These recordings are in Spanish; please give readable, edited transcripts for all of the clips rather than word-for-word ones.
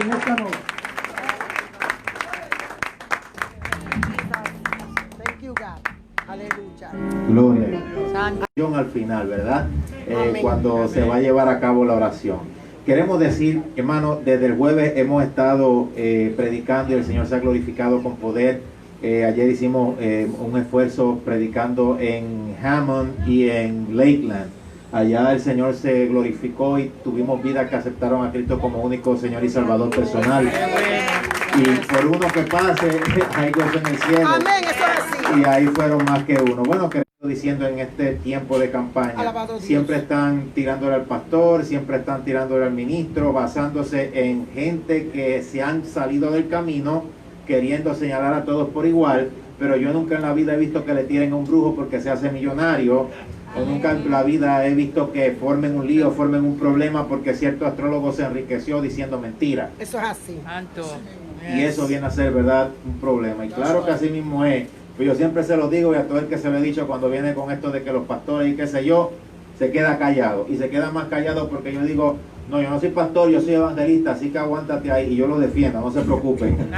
en esta noche. Gloria a Dios. Al final, ¿verdad? Cuando se va a llevar a cabo la oración. Queremos decir, hermano, desde el jueves hemos estado predicando y el Señor se ha glorificado con poder. Ayer hicimos un esfuerzo predicando en Hammond y en Lakeland. Allá el Señor se glorificó y tuvimos vidas que aceptaron a Cristo como único Señor y Salvador personal. Y por uno que pase, hay gozo en el cielo. Amén, eso es así. Y ahí fueron más que uno. Bueno, que diciendo en este tiempo de campaña, siempre están tirándole al pastor, siempre están tirándole al ministro, basándose en gente que se han salido del camino, queriendo señalar a todos por igual, pero yo nunca en la vida he visto que le tiren a un brujo porque se hace millonario, o nunca en la vida he visto que formen un lío, formen un problema porque cierto astrólogo se enriqueció diciendo mentiras. Eso es así. Y eso viene a ser, ¿verdad?, un problema. Y claro que así mismo es. Pues yo siempre se lo digo y a todo el que se lo he dicho cuando viene con esto de que los pastores y qué sé yo, se queda callado. Y se queda más callado porque yo digo, no, yo no soy pastor, yo soy evangelista, así que aguántate ahí y yo lo defiendo, no se preocupen.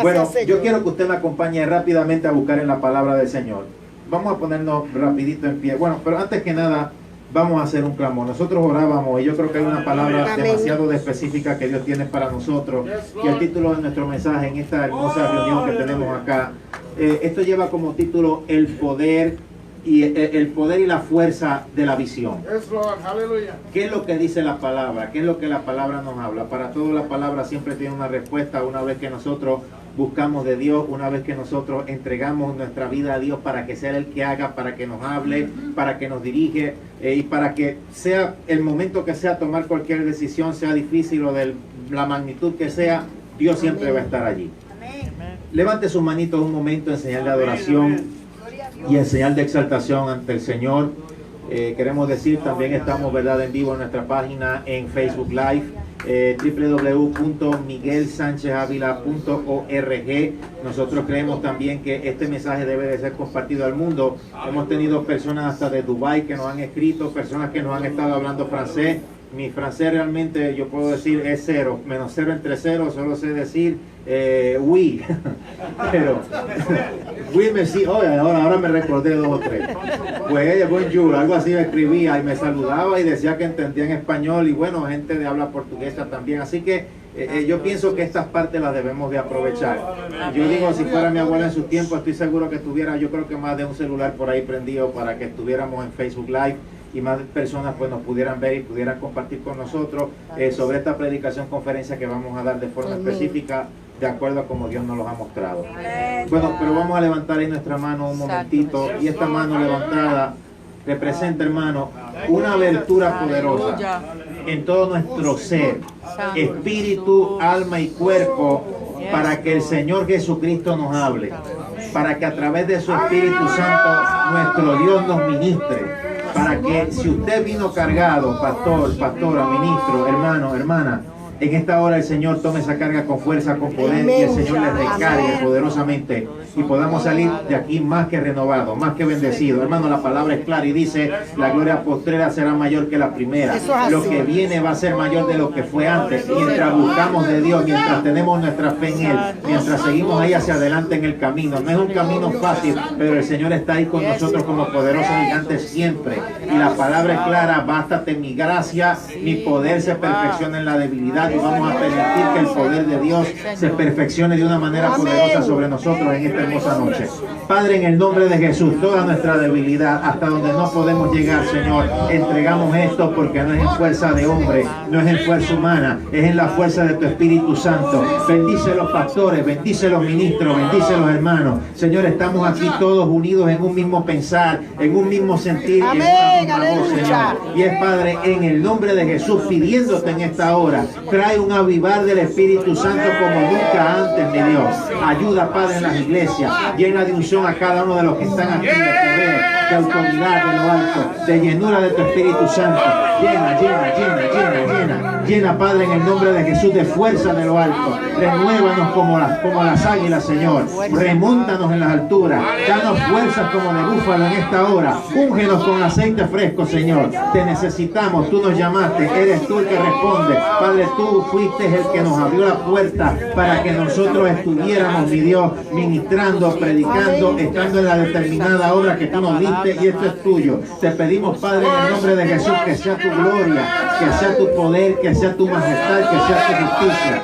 Bueno, yo quiero que usted me acompañe rápidamente a buscar en la palabra del Señor. Vamos a ponernos rapidito en pie. Bueno, pero antes que nada, vamos a hacer un clamor. Nosotros orábamos y yo creo que hay una palabra demasiado específica que Dios tiene para nosotros. Y el título de nuestro mensaje en esta hermosa reunión que tenemos acá, esto lleva como título el poder y la fuerza de la visión. ¿Qué es lo que dice la palabra? ¿Qué es lo que la palabra nos habla? Para todo la palabra siempre tiene una respuesta una vez que nosotros buscamos de Dios, una vez que nosotros entregamos nuestra vida a Dios para que sea Él que haga, para que nos hable, para que nos dirige y para que sea el momento que sea tomar cualquier decisión, sea difícil o de la magnitud que sea, Dios siempre va a estar allí. Levante sus manitos un momento en señal de adoración y en señal de exaltación ante el Señor. Queremos decir, también estamos, ¿verdad?, en vivo en nuestra página en Facebook Live, www.miguelsanchezavila.org. Nosotros creemos también que este mensaje debe de ser compartido al mundo. Hemos tenido personas hasta de Dubái que nos han escrito, personas que nos han estado hablando francés. Mi francés realmente, yo puedo decir, es cero, menos cero entre cero, solo sé decir oui. Pero oui, merci. Oh, ahora me recordé dos o tres. Pues bonjour, algo así me escribía y me saludaba y decía que entendía en español, y bueno, gente de habla portuguesa también. Así que yo pienso que estas partes las debemos de aprovechar. Yo digo, si fuera mi abuela en su tiempo, estoy seguro que tuviera, yo creo que más de un celular por ahí prendido para que estuviéramos en Facebook Live y más personas pues nos pudieran ver y pudieran compartir con nosotros sobre esta predicación, conferencia que vamos a dar de forma específica, de acuerdo a como Dios nos los ha mostrado. Bueno, pero vamos a levantar ahí nuestra mano un momentito, y esta mano levantada representa, hermano, una abertura poderosa en todo nuestro ser, espíritu, alma y cuerpo, para que el Señor Jesucristo nos hable, para que a través de su Espíritu Santo nuestro Dios nos ministre, para que si usted vino cargado, pastor, pastora, ministro, hermano, hermana, en esta hora el Señor tome esa carga con fuerza, con poder, y el Señor le recargue poderosamente y podamos salir de aquí más que renovados, más que bendecidos. Hermano, la palabra es clara y dice, la gloria postrera será mayor que la primera. Lo que viene va a ser mayor de lo que fue antes. Mientras buscamos de Dios, mientras tenemos nuestra fe en Él, mientras seguimos ahí hacia adelante en el camino. No es un camino fácil, pero el Señor está ahí con nosotros como poderoso gigante siempre. Y la palabra es clara, bástate mi gracia, mi poder se perfecciona en la debilidad, y vamos a permitir que el poder de Dios se perfeccione de una manera poderosa sobre nosotros en esta hermosa noche. Padre, en el nombre de Jesús, toda nuestra debilidad, hasta donde no podemos llegar, Señor, entregamos esto porque no es en fuerza de hombre, no es en fuerza humana, es en la fuerza de tu Espíritu Santo. Bendice los pastores, bendice los ministros, bendice los hermanos. Señor, estamos aquí todos unidos en un mismo pensar, en un mismo sentir, en una misma voz, Señor. Y es, Padre, en el nombre de Jesús, pidiéndote en esta hora, trae un avivar del Espíritu Santo como nunca antes, mi Dios. Ayuda, Padre, en las iglesias, llena de unción a cada uno de los que están aquí, de poder, de autoridad de lo alto, de llenura de tu Espíritu Santo. Llena, llena, llena, llena, llena. Llena, Padre, en el nombre de Jesús, de fuerza de lo alto. Renuévanos como las águilas, Señor. Remóntanos en las alturas. Danos fuerzas como de búfalo en esta hora. Úngenos con aceite fresco, Señor. Te necesitamos. Tú nos llamaste. Eres tú el que responde. Padre, tú fuiste el que nos abrió la puerta para que nosotros estuviéramos, mi Dios, ministrando, predicando, estando en la determinada obra que tú nos diste, y esto es tuyo. Te pedimos, Padre, en el nombre de Jesús, que sea tu gloria, que sea tu poder, que sea tu majestad, que sea tu justicia.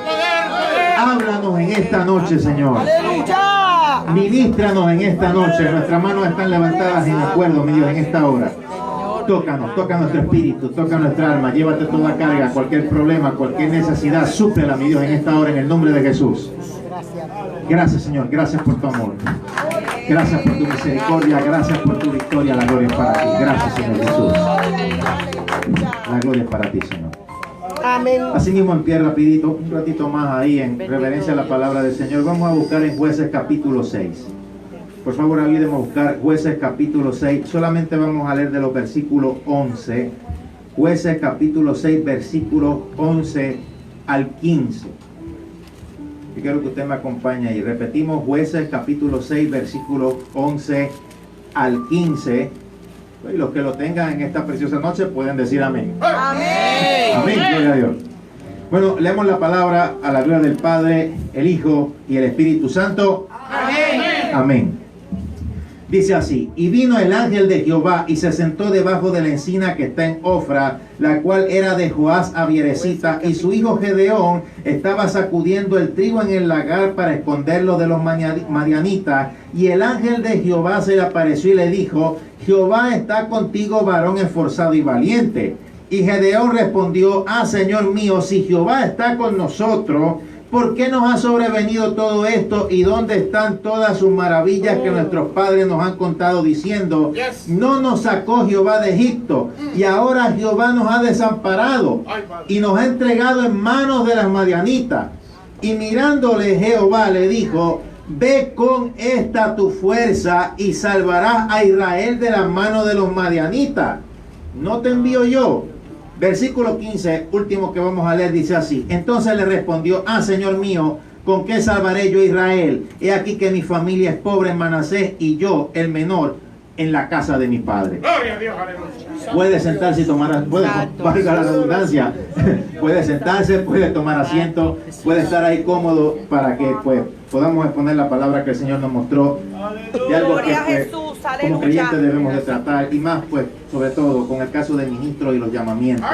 Háblanos en esta noche, Señor. Ministranos en esta noche. Nuestras manos están levantadas en acuerdo, mi Dios, en esta hora. Tócanos, toca nuestro espíritu, toca nuestra alma. Llévate toda carga, cualquier problema, cualquier necesidad, súplela, mi Dios, en esta hora, en el nombre de Jesús. Gracias, Señor. Gracias por tu amor. Gracias por tu misericordia. Gracias por tu victoria. La gloria es para ti. Gracias, Señor Jesús. La gloria es para ti, Señor. Amén. Así mismo en pie rapidito, un ratito más ahí en reverencia a la palabra del Señor. Vamos a buscar en Jueces capítulo 6. Por favor, ayúdenme a buscar Jueces capítulo 6. Solamente vamos a leer de los versículos 11. Jueces capítulo 6, versículos 11 al 15. Yo quiero que usted me acompañe y repetimos Jueces capítulo 6, versículos 11 al 15. Y los que lo tengan en esta preciosa noche pueden decir amén. Amén. Amén, gloria a Dios. Bueno, leemos la palabra a la gloria del Padre, el Hijo y el Espíritu Santo. Amén. Amén. Dice así: y vino el ángel de Jehová y se sentó debajo de la encina que está en Ofra, la cual era de Joás Abieresita, y su hijo Gedeón estaba sacudiendo el trigo en el lagar para esconderlo de los madianitas. Y el ángel de Jehová se le apareció y le dijo: Jehová está contigo, varón esforzado y valiente. Y Gedeón respondió: ah, Señor mío, si Jehová está con nosotros, ¿por qué nos ha sobrevenido todo esto? ¿Y dónde están todas sus maravillas que nuestros padres nos han contado diciendo: no nos sacó Jehová de Egipto, y ahora Jehová nos ha desamparado y nos ha entregado en manos de las madianitas? Y mirándole Jehová le dijo: ve con esta tu fuerza y salvarás a Israel de las manos de los madianitas. ¿No te envío yo? Versículo 15, último que vamos a leer, dice así: entonces le respondió: ah, Señor mío, ¿con qué salvaré yo a Israel? He aquí que mi familia es pobre en Manasés, y yo, el menor, en la casa de mi padre. Gloria a Dios, aleluya. Puede sentarse y tomar, valga la redundancia, puede sentarse, puede tomar asiento, puede estar ahí cómodo para que pues podamos exponer la palabra que el Señor nos mostró, de algo que pues, como creyentes debemos de tratar, y más pues sobre todo con el caso de ministros y los llamamientos.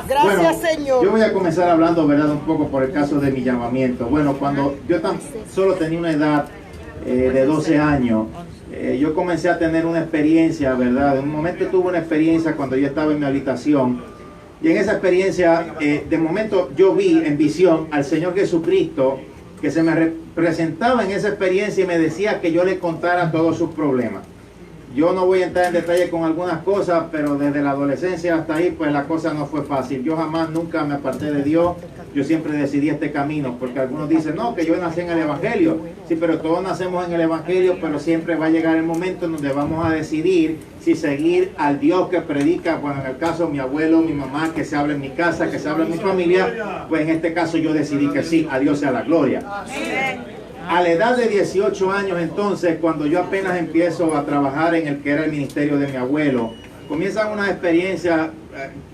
Gracias, bueno, Señor. yo voy a comenzar hablando, verdad, un poco por el caso de mi llamamiento. Bueno, cuando yo tan solo tenía una edad de 12 años, yo comencé a tener una experiencia, ¿verdad? En un momento tuve una experiencia cuando yo estaba en mi habitación, y en esa experiencia, de momento yo vi en visión al Señor Jesucristo, que se me representaba en esa experiencia y me decía que yo le contara todos sus problemas. Yo no voy a entrar en detalle con algunas cosas, pero desde la adolescencia hasta ahí, pues la cosa no fue fácil. Yo jamás, nunca me aparté de Dios. Yo siempre decidí este camino, porque algunos dicen, no, que yo nací en el Evangelio. Sí, pero todos nacemos en el Evangelio, pero siempre va a llegar el momento en donde vamos a decidir si seguir al Dios que predica. Bueno, en el caso de mi abuelo, mi mamá, que se habla en mi casa, que se habla en mi familia, pues en este caso yo decidí que sí, a Dios sea la gloria. A la edad de 18 años entonces, cuando yo apenas empiezo a trabajar en el que era el ministerio de mi abuelo, comienzan unas experiencias,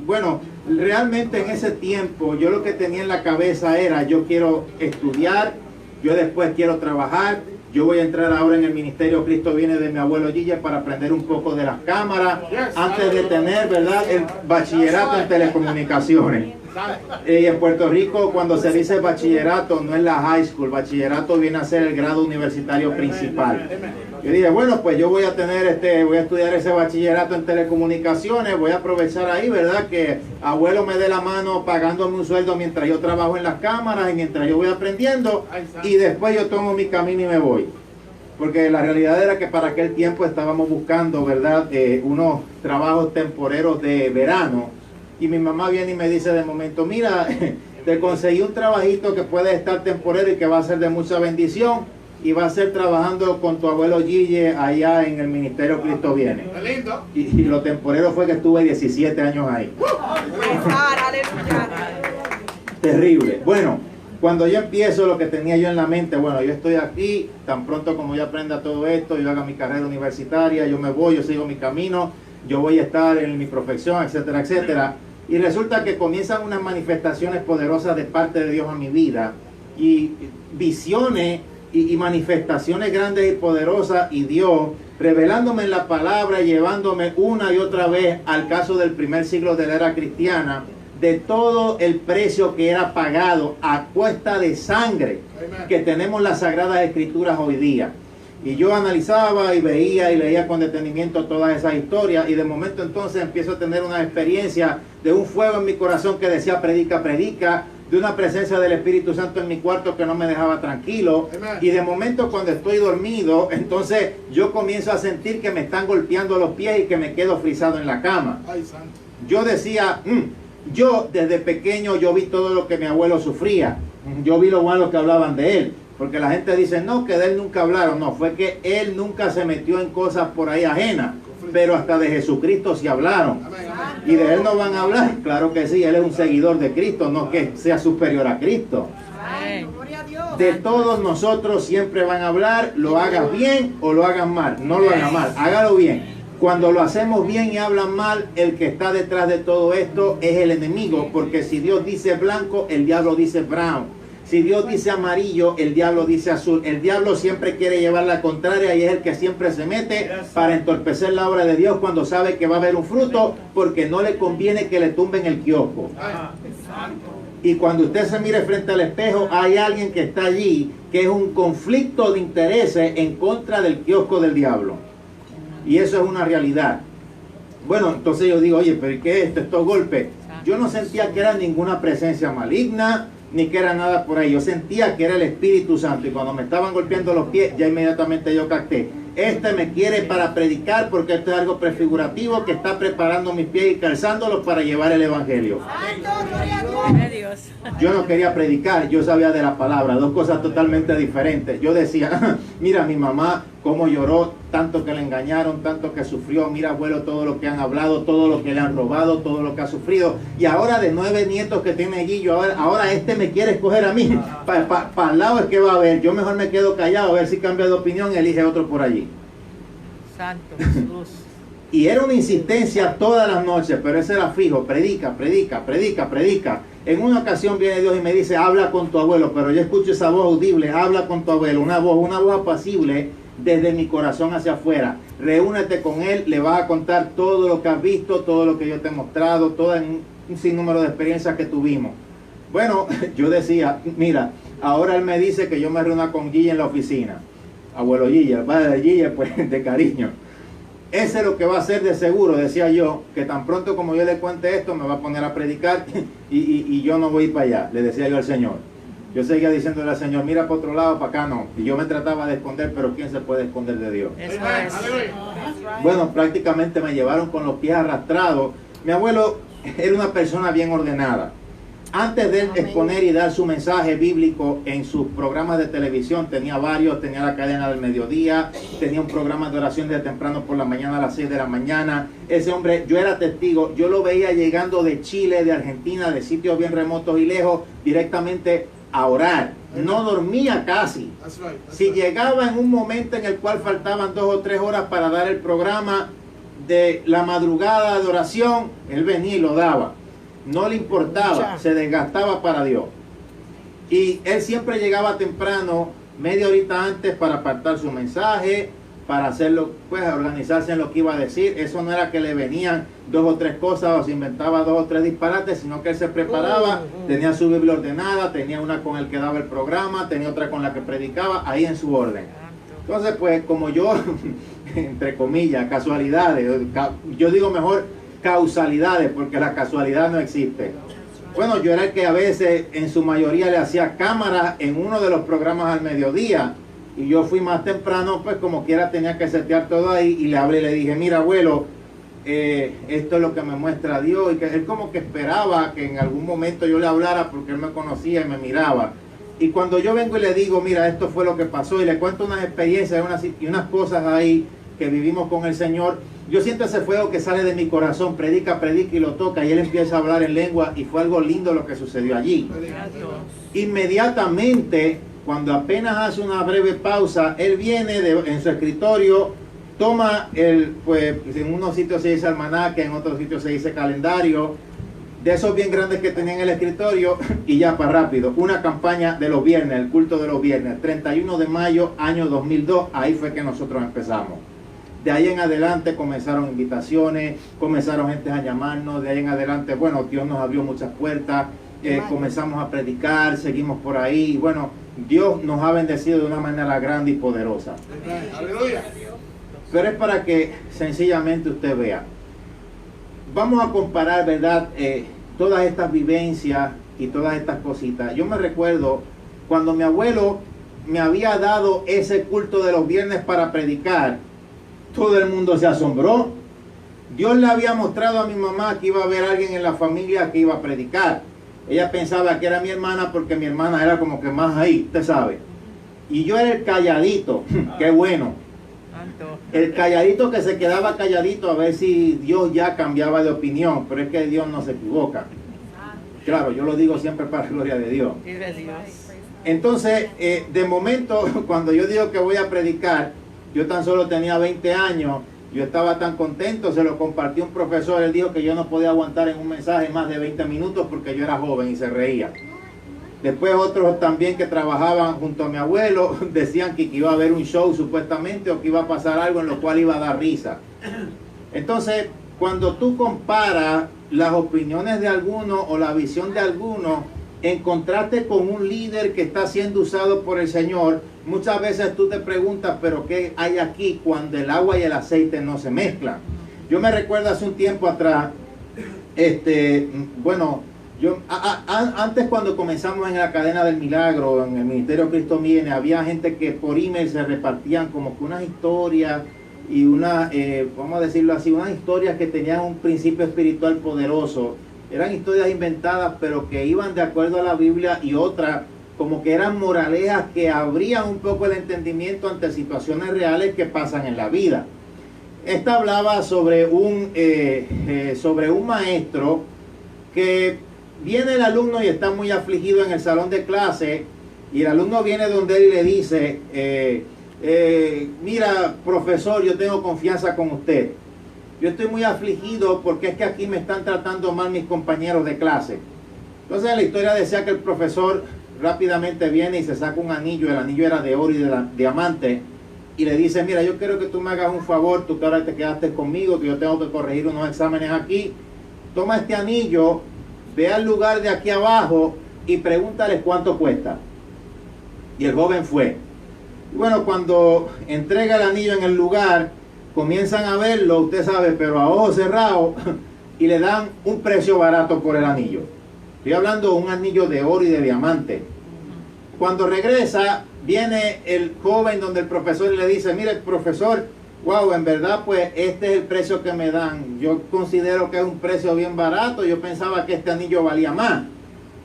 bueno, realmente en ese tiempo yo lo que tenía en la cabeza era: yo quiero estudiar, yo después quiero trabajar, yo voy a entrar ahora en el ministerio Cristo Viene de mi abuelo Gilla para aprender un poco de las cámaras, antes de tener, ¿verdad?, el bachillerato en telecomunicaciones. En Puerto Rico, cuando se dice bachillerato, no es la high school, bachillerato viene a ser el grado universitario principal. Yo dije, bueno, pues yo voy a tener voy a estudiar ese bachillerato en telecomunicaciones, voy a aprovechar ahí, ¿verdad?, que abuelo me dé la mano pagándome un sueldo mientras yo trabajo en las cámaras y mientras yo voy aprendiendo, y después yo tomo mi camino y me voy. Porque la realidad era que para aquel tiempo estábamos buscando, ¿verdad?, unos trabajos temporeros de verano. Y mi mamá viene y me dice de momento: mira, te conseguí un trabajito que puede estar temporero y que va a ser de mucha bendición. y va a ser trabajando con tu abuelo Gille allá en el Ministerio Cristo Viene. Y lo temporero fue que estuve 17 años ahí. Terrible. Bueno, cuando yo empiezo lo que tenía yo en la mente, bueno, yo estoy aquí, tan pronto como yo aprenda todo esto, yo haga mi carrera universitaria, yo me voy, yo sigo mi camino, yo voy a estar en mi profesión, etcétera, etcétera. Y resulta que comienzan unas manifestaciones poderosas de parte de Dios a mi vida, y visiones y manifestaciones grandes y poderosas, y Dios revelándome en la palabra, llevándome una y otra vez al caso del primer siglo de la era cristiana, de todo el precio que era pagado a cuesta de sangre que tenemos las Sagradas Escrituras hoy día. Y yo analizaba y veía y leía con detenimiento todas esas historias, y de momento entonces empiezo a tener una experiencia de un fuego en mi corazón que decía predica, predica, de una presencia del Espíritu Santo en mi cuarto que no me dejaba tranquilo. Y de momento cuando estoy dormido, entonces yo comienzo a sentir que me están golpeando los pies y que me quedo frisado en la cama. Yo decía, yo desde pequeño yo vi todo lo que mi abuelo sufría, yo vi lo malo que hablaban de él, porque la gente dice no, que de él nunca hablaron. No, fue que él nunca se metió en cosas por ahí ajenas, pero hasta de Jesucristo sí hablaron. Y de él no van a hablar, claro que sí, él es un seguidor de Cristo, no que sea superior a Cristo. De todos nosotros siempre van a hablar, lo hagas bien o lo hagas mal, no lo hagas mal, hágalo bien. Cuando lo hacemos bien y hablan mal, el que está detrás de todo esto es el enemigo, porque si Dios dice blanco, el diablo dice brown. Si Dios dice amarillo, el diablo dice azul. El diablo siempre quiere llevar la contraria y es el que siempre se mete para entorpecer la obra de Dios cuando sabe que va a haber un fruto, porque no le conviene que le tumben el kiosco. Y cuando usted se mire frente al espejo, hay alguien que está allí, que es un conflicto de intereses en contra del kiosco del diablo. Y eso es una realidad. Bueno, entonces yo digo, oye, pero ¿qué es esto? Estos golpes. Yo no sentía que era ninguna presencia maligna, ni que era nada por ahí. Yo sentía que era el Espíritu Santo. Y cuando me estaban golpeando los pies, ya inmediatamente yo capté. Este me quiere para predicar, porque esto es algo prefigurativo, que está preparando mis pies y calzándolos para llevar el Evangelio. Yo no quería predicar, yo sabía de la palabra, dos cosas totalmente diferentes. Yo decía, mira mi mamá, cómo lloró, tanto que le engañaron, tanto que sufrió, mira abuelo, todo lo que han hablado, todo lo que le han robado, todo lo que ha sufrido. Y ahora de 9 nietos que tiene Guillo, ahora este me quiere escoger a mí. Para el lado es que va a haber, yo mejor me quedo callado, a ver si cambia de opinión y elige otro por allí. Santo Jesús. Y era una insistencia todas las noches, pero ese era fijo, predica, predica, predica, predica. En una ocasión viene Dios y me dice, habla con tu abuelo, pero yo escucho esa voz audible, habla con tu abuelo, una voz apacible desde mi corazón hacia afuera. Reúnete con él, le vas a contar todo lo que has visto, todo lo que yo te he mostrado, todo un sinnúmero de experiencias que tuvimos. Bueno, yo decía, mira, ahora él me dice que yo me reúna con Guille en la oficina. Abuelo Guille, el padre de Guille, pues de cariño. Ese es lo que va a hacer de seguro, decía yo, que tan pronto como yo le cuente esto, me va a poner a predicar y yo no voy a ir para allá, le decía yo al Señor. Yo seguía diciéndole al Señor, mira para otro lado, para acá no. Y yo me trataba de esconder, pero ¿quién se puede esconder de Dios? Eso es. Bueno, prácticamente me llevaron con los pies arrastrados. Mi abuelo era una persona bien ordenada. Antes de él exponer y dar su mensaje bíblico en sus programas de televisión, tenía varios, tenía la cadena del mediodía, tenía un programa de oración de temprano por la mañana a las 6 de la mañana. Ese hombre, yo era testigo, yo lo veía llegando de Chile, de Argentina, de sitios bien remotos y lejos, directamente a orar. No dormía casi. Si llegaba en un momento en el cual faltaban 2 o 3 horas para dar el programa de la madrugada de oración, él venía y lo daba. No le importaba, se desgastaba para Dios. Y él siempre llegaba temprano, media horita antes, para apartar su mensaje, para hacerlo, pues organizarse en lo que iba a decir. Eso no era que le venían 2 o 3 cosas o se inventaba 2 o 3 disparates, sino que él se preparaba, tenía su Biblia ordenada, tenía una con el que daba el programa, tenía otra con la que predicaba, ahí en su orden. Entonces, pues como yo, entre comillas, casualidades, yo digo mejor causalidades, porque la casualidad no existe. Bueno, yo era el que a veces, en su mayoría, le hacía cámara en uno de los programas al mediodía, y yo fui más temprano, pues como quiera tenía que setear todo ahí, y le hablé y le dije, mira abuelo, esto es lo que me muestra Dios, y que él como que esperaba que en algún momento yo le hablara, porque él me conocía y me miraba. Y cuando yo vengo y le digo, mira, esto fue lo que pasó, y le cuento unas experiencias y unas cosas ahí que vivimos con el Señor, yo siento ese fuego que sale de mi corazón, predica y lo toca, y él empieza a hablar en lengua, y fue algo lindo lo que sucedió allí. Inmediatamente, cuando apenas hace una breve pausa, él viene en su escritorio, toma pues en unos sitios se dice almanaque, en otros sitios se dice calendario, de esos bien grandes que tenía en el escritorio, y ya para rápido, una campaña de los viernes, el culto de los viernes, 31 de mayo, año 2002, ahí fue que nosotros empezamos. De ahí en adelante comenzaron invitaciones, comenzaron gente a llamarnos, de ahí en adelante, bueno, Dios nos abrió muchas puertas, comenzamos a predicar, seguimos por ahí, y bueno, Dios nos ha bendecido de una manera grande y poderosa. Aleluya. Pero es para que sencillamente usted vea. Vamos a comparar, ¿verdad? Todas estas vivencias y todas estas cositas. Yo me recuerdo cuando mi abuelo me había dado ese culto de los viernes para predicar, todo el mundo se asombró. Dios le había mostrado a mi mamá que iba a haber alguien en la familia que iba a predicar. Ella pensaba que era mi hermana porque mi hermana era como que más ahí, usted sabe. Y yo era el calladito, qué bueno. El calladito que se quedaba calladito a ver si Dios ya cambiaba de opinión, pero es que Dios no se equivoca. Claro, yo lo digo siempre para la gloria de Dios. Entonces, de momento, cuando yo digo que voy a predicar, yo tan solo tenía 20 años, yo estaba tan contento, se lo compartí a un profesor, él dijo que yo no podía aguantar en un mensaje más de 20 minutos porque yo era joven y se reía. Después otros también que trabajaban junto a mi abuelo decían que iba a haber un show supuestamente o que iba a pasar algo en lo cual iba a dar risa. Entonces, cuando tú comparas las opiniones de algunos o la visión de algunos, en contraste con un líder que está siendo usado por el Señor, muchas veces tú te preguntas, pero ¿qué hay aquí cuando el agua y el aceite no se mezclan? Yo me recuerdo hace un tiempo atrás, antes cuando comenzamos en la cadena del milagro, en el Ministerio Cristo Viene, había gente que por email se repartían como que unas historias y vamos a decirlo así, unas historias que tenían un principio espiritual poderoso. Eran historias inventadas, pero que iban de acuerdo a la Biblia, y otras como que eran moralejas que abrían un poco el entendimiento ante situaciones reales que pasan en la vida. Esta hablaba sobre un maestro que viene el alumno y está muy afligido en el salón de clase, y el alumno viene donde él y le dice, mira, profesor, yo tengo confianza con usted. Yo estoy muy afligido porque es que aquí me están tratando mal mis compañeros de clase. Entonces la historia decía que el profesor rápidamente viene y se saca un anillo, el anillo era de oro y de diamante, y le dice, mira, yo quiero que tú me hagas un favor, tú que ahora te quedaste conmigo, que yo tengo que corregir unos exámenes aquí, toma este anillo, ve al lugar de aquí abajo y pregúntale cuánto cuesta. Y el joven fue. Y bueno, cuando entrega el anillo en el lugar, comienzan a verlo, usted sabe, pero a ojos cerrados, y le dan un precio barato por el anillo. Estoy hablando de un anillo de oro y de diamante. Cuando regresa, viene el joven donde el profesor le dice, mire, profesor, wow, en verdad pues este es el precio que me dan. Yo considero que es un precio bien barato, yo pensaba que este anillo valía más.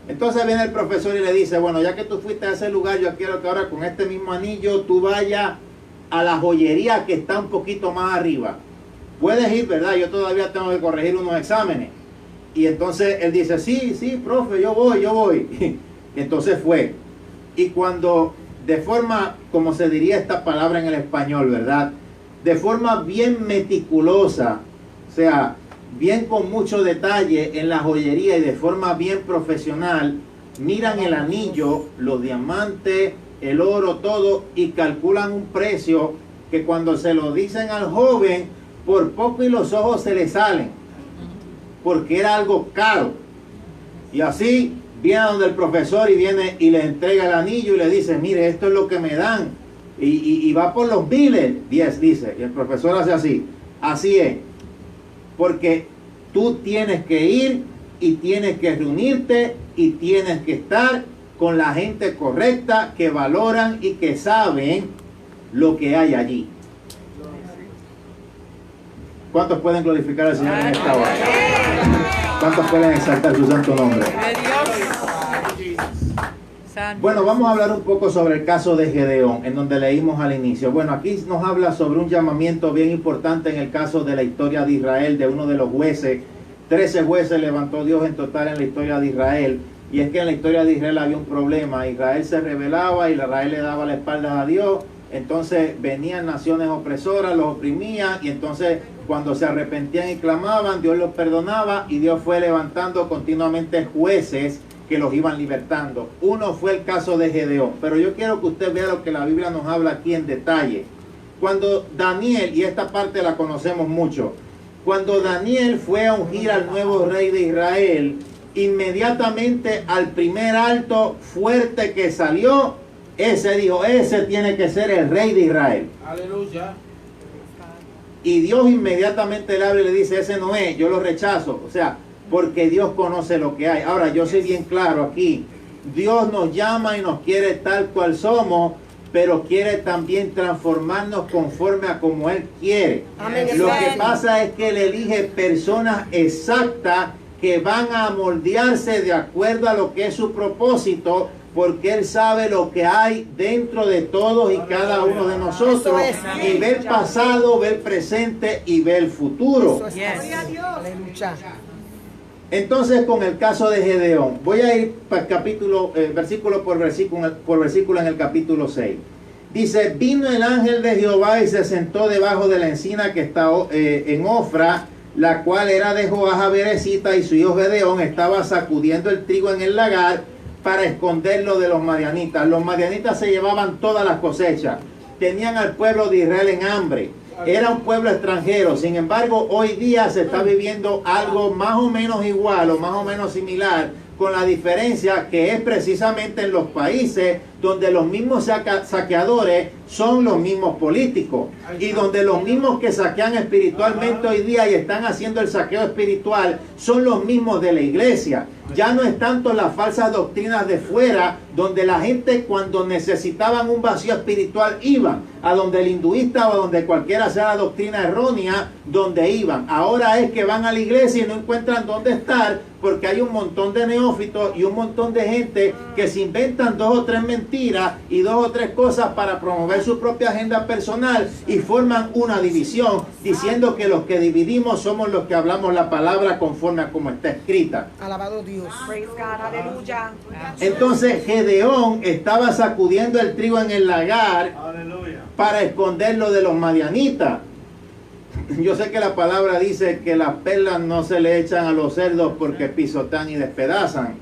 Entonces viene el profesor y le dice, bueno, ya que tú fuiste a ese lugar, yo quiero que ahora con este mismo anillo tú vayas a la joyería que está un poquito más arriba. Puedes ir, ¿verdad? Yo todavía tengo que corregir unos exámenes. Y entonces él dice, sí, profe, yo voy. Y entonces fue. Y cuando, de forma, como se diría esta palabra en el español, ¿verdad? De forma bien meticulosa, o sea, bien con mucho detalle en la joyería y de forma bien profesional, miran el anillo, los diamantes, el oro, todo, y calculan un precio que cuando se lo dicen al joven, por poco y los ojos se le salen, porque era algo caro. Y así viene donde el profesor y viene y le entrega el anillo y le dice, mire, esto es lo que me dan, y va por los miles, 10 dice, y el profesor hace así es, porque tú tienes que ir y tienes que reunirte y tienes que estar con la gente correcta que valoran y que saben lo que hay allí. ¿Cuántos pueden glorificar al Señor en esta hora? ¿Cuántos pueden exaltar su santo nombre? Bueno, vamos a hablar un poco sobre el caso de Gedeón, en donde leímos al inicio. Bueno, aquí nos habla sobre un llamamiento bien importante en el caso de la historia de Israel, de uno de los jueces. 13 jueces levantó Dios en total en la historia de Israel. Y es que en la historia de Israel había un problema. Israel se rebelaba y Israel le daba la espalda a Dios. Entonces venían naciones opresoras, los oprimían, y entonces cuando se arrepentían y clamaban, Dios los perdonaba, y Dios fue levantando continuamente jueces que los iban libertando. Uno fue el caso de Gedeón, pero yo quiero que usted vea lo que la Biblia nos habla aquí en detalle. Cuando Daniel, y esta parte la conocemos mucho, cuando Daniel fue a ungir al nuevo rey de Israel, inmediatamente al primer alto fuerte que salió, ese dijo, ese tiene que ser el rey de Israel. Aleluya. Y Dios inmediatamente le habla y le dice, ese no es, yo lo rechazo. O sea, porque Dios conoce lo que hay. Ahora, yo soy bien claro aquí. Dios nos llama y nos quiere tal cual somos, pero quiere también transformarnos conforme a como Él quiere. Amén. Lo que pasa es que Él elige personas exactas que van a moldearse de acuerdo a lo que es su propósito, porque Él sabe lo que hay dentro de todos y cada uno de nosotros, y ve el pasado, ve el presente y ve el futuro. Eso es Yes. así. Aleluya. Entonces, con el caso de Gedeón, voy a ir para capítulo, versículo por versículo en el capítulo 6. Dice, vino el ángel de Jehová y se sentó debajo de la encina que está en Ofra, la cual era de Joás Berecita, y su hijo Gedeón estaba sacudiendo el trigo en el lagar para esconderlo de los madianitas. Los madianitas se llevaban todas las cosechas, tenían al pueblo de Israel en hambre, era un pueblo extranjero. Sin embargo, hoy día se está viviendo algo más o menos igual o más o menos similar, con la diferencia que es precisamente en los países donde los mismos saqueadores son los mismos políticos, y donde los mismos que saquean espiritualmente hoy día y están haciendo el saqueo espiritual son los mismos de la iglesia. Ya no es tanto las falsas doctrinas de fuera, donde la gente cuando necesitaban un vacío espiritual iban a donde el hinduista o donde cualquiera sea la doctrina errónea, donde iban. Ahora es que van a la iglesia y no encuentran dónde estar, porque hay un montón de neófitos y un montón de gente que se inventan 2 o 3 mentiras y 2 o 3 cosas para promover su propia agenda personal, y forman una división diciendo que los que dividimos somos los que hablamos la palabra conforme a como está escrita. Alabado Dios. Praise God, aleluya. Entonces Gedeón estaba sacudiendo el trigo en el lagar para esconderlo de los madianitas. Yo sé que la palabra dice que las perlas no se le echan a los cerdos porque pisotean y despedazan,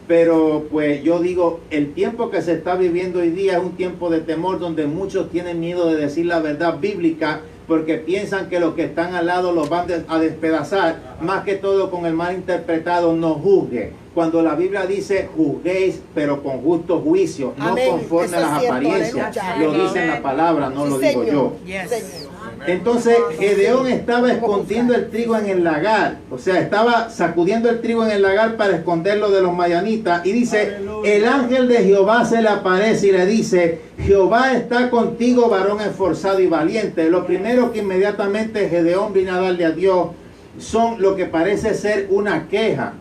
pero pues yo digo, el tiempo que se está viviendo hoy día es un tiempo de temor, donde muchos tienen miedo de decir la verdad bíblica, porque piensan que los que están al lado los van a despedazar. Más que todo, con el mal interpretado, no juzgue. Cuando la Biblia dice juzguéis, pero con justo juicio, no Amén. conforme Eso a es las cierto, apariencias. aleluya. Lo dice en la palabra, no Sí, lo digo Señor. yo. Yes. Señor. Entonces Gedeón estaba escondiendo el trigo en el lagar, o sea, estaba sacudiendo el trigo en el lagar para esconderlo de los madianitas, y dice, el ángel de Jehová se le aparece y le dice, Jehová está contigo, varón esforzado y valiente. Lo primero que inmediatamente Gedeón vino a darle a Dios son lo que parece ser una queja,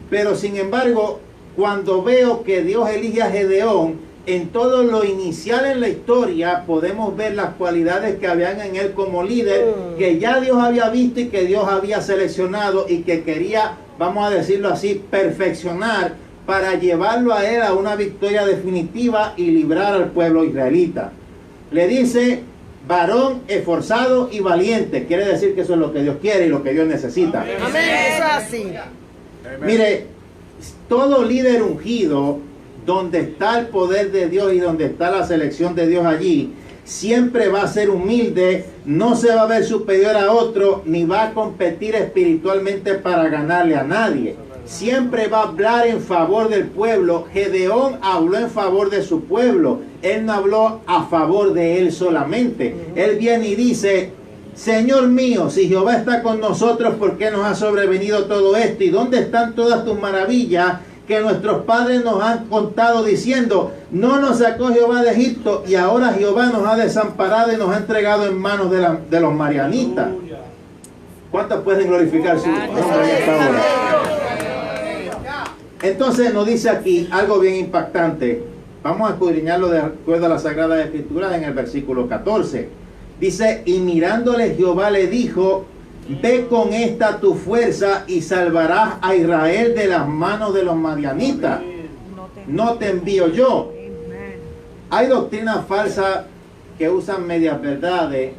pero sin embargo, cuando veo que Dios elige a Gedeón, en todo lo inicial en la historia podemos ver las cualidades que habían en él como líder, que ya Dios había visto y que Dios había seleccionado, y que quería, vamos a decirlo así, perfeccionar para llevarlo a él a una victoria definitiva y librar al pueblo israelita. Le dice, varón esforzado y valiente. Quiere decir que eso es lo que Dios quiere y lo que Dios necesita. Amén. Eso es así. Mire, todo líder ungido, donde está el poder de Dios y donde está la selección de Dios allí, siempre va a ser humilde, no se va a ver superior a otro, ni va a competir espiritualmente para ganarle a nadie. Siempre va a hablar en favor del pueblo. Gedeón habló en favor de su pueblo. Él no habló a favor de él solamente. Él viene y dice, Señor mío, si Jehová está con nosotros, ¿por qué nos ha sobrevenido todo esto? ¿Y dónde están todas tus maravillas que nuestros padres nos han contado, diciendo, no nos sacó Jehová de Egipto, y ahora Jehová nos ha desamparado y nos ha entregado en manos de los madianitas? ¿Cuántos pueden glorificar su nombre en esta hora? Entonces nos dice aquí algo bien impactante. Vamos a escudriñarlo de acuerdo a la Sagrada Escritura en el versículo 14. Dice, y mirándole Jehová le dijo, ve con esta tu fuerza y salvarás a Israel de las manos de los madianitas. No te envío yo. Hay doctrinas falsas que usan medias verdades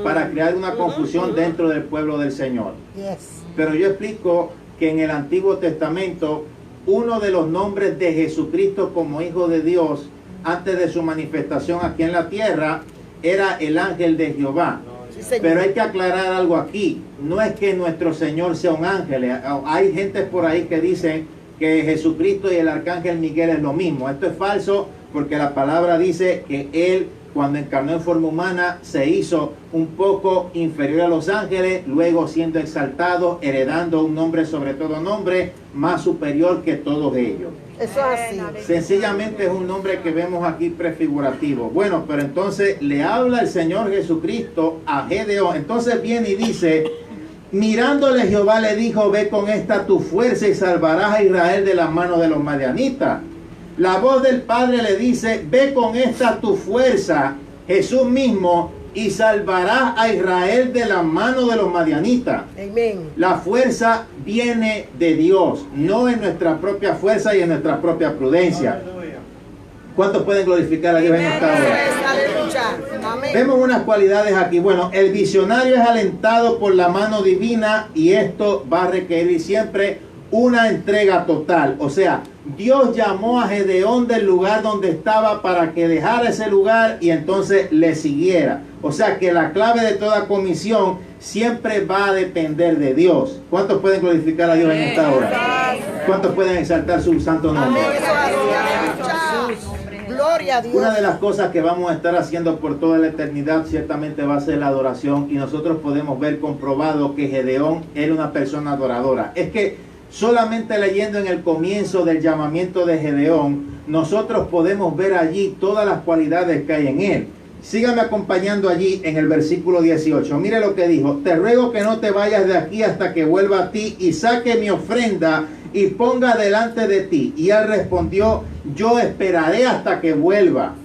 para crear una confusión dentro del pueblo del Señor. Yes. Pero yo explico que en el Antiguo Testamento, uno de los nombres de Jesucristo como Hijo de Dios, antes de su manifestación aquí en la tierra, era el ángel de Jehová. Sí, señor. Pero hay que aclarar algo aquí. No es que nuestro Señor sea un ángel. Hay gente por ahí que dicen que Jesucristo y el arcángel Miguel es lo mismo. Esto es falso porque la palabra dice que Él, cuando encarnó en forma humana, se hizo un poco inferior a los ángeles, luego siendo exaltado, heredando un nombre sobre todo nombre, más superior que todos ellos. Eso es así. Sencillamente es un nombre que vemos aquí prefigurativo. Bueno, pero entonces le habla el Señor Jesucristo a Gedeón. Entonces viene y dice, mirándole Jehová le dijo, ve con esta tu fuerza y salvarás a Israel de las manos de los madianitas. La voz del Padre le dice, ve con esta tu fuerza, Jesús mismo, y salvarás a Israel de las manos de los madianitas. Amén. La fuerza viene de Dios, no en nuestra propia fuerza y en nuestra propia prudencia. ¿Cuántos pueden glorificar a Dios en esta hora? Aleluya. Amén. Vemos unas cualidades aquí. Bueno, el visionario es alentado por la mano divina y esto va a requerir siempre una entrega total. O sea, Dios llamó a Gedeón del lugar donde estaba para que dejara ese lugar y entonces le siguiera. O sea que la clave de toda comisión siempre va a depender de Dios. ¿Cuántos pueden glorificar a Dios en esta hora? ¿Cuántos pueden exaltar su santo nombre? Amén. Eso es así. Aleluya. Gloria a Dios. Una de las cosas que vamos a estar haciendo por toda la eternidad ciertamente va a ser la adoración y nosotros podemos ver comprobado que Gedeón era una persona adoradora. Es que solamente leyendo en el comienzo del llamamiento de Gedeón, nosotros podemos ver allí todas las cualidades que hay en él. Síganme acompañando allí en el versículo 18. Mire lo que dijo. Te ruego que no te vayas de aquí hasta que vuelva a ti y saque mi ofrenda y ponga delante de ti. Y él respondió, yo esperaré hasta que vuelva.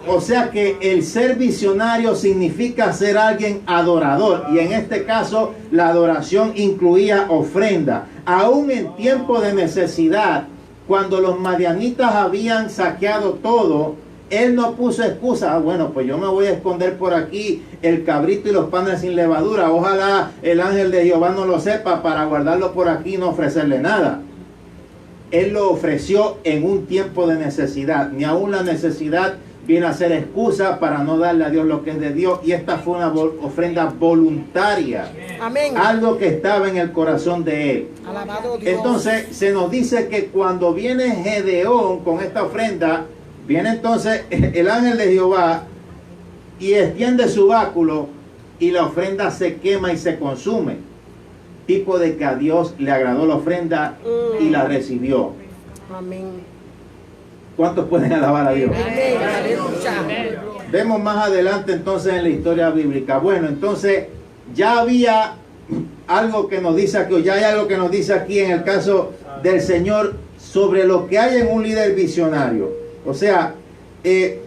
O sea que el ser visionario significa ser alguien adorador. Y en este caso la adoración incluía ofrenda. Aún en tiempo de necesidad, cuando los madianitas habían saqueado todo, él no puso excusa. Bueno, pues yo me voy a esconder por aquí el cabrito y los panes sin levadura. Ojalá el ángel de Jehová no lo sepa para guardarlo por aquí y no ofrecerle nada. Él lo ofreció en un tiempo de necesidad. Ni aún la necesidad viene a ser excusa para no darle a Dios lo que es de Dios. Y esta fue una ofrenda voluntaria. Amén. Algo que estaba en el corazón de él. Alabado Dios. Entonces se nos dice que cuando viene Gedeón con esta ofrenda, viene entonces el ángel de Jehová y extiende su báculo y la ofrenda se quema y se consume. Tipo de que a Dios le agradó la ofrenda y la recibió. Amén. ¿Cuántos pueden alabar a Dios? Amén. Aleluya. Vemos más adelante entonces en la historia bíblica. Bueno, entonces ya había algo que nos dice aquí, o ya hay algo que nos dice aquí en el caso del Señor sobre lo que hay en un líder visionario. O sea,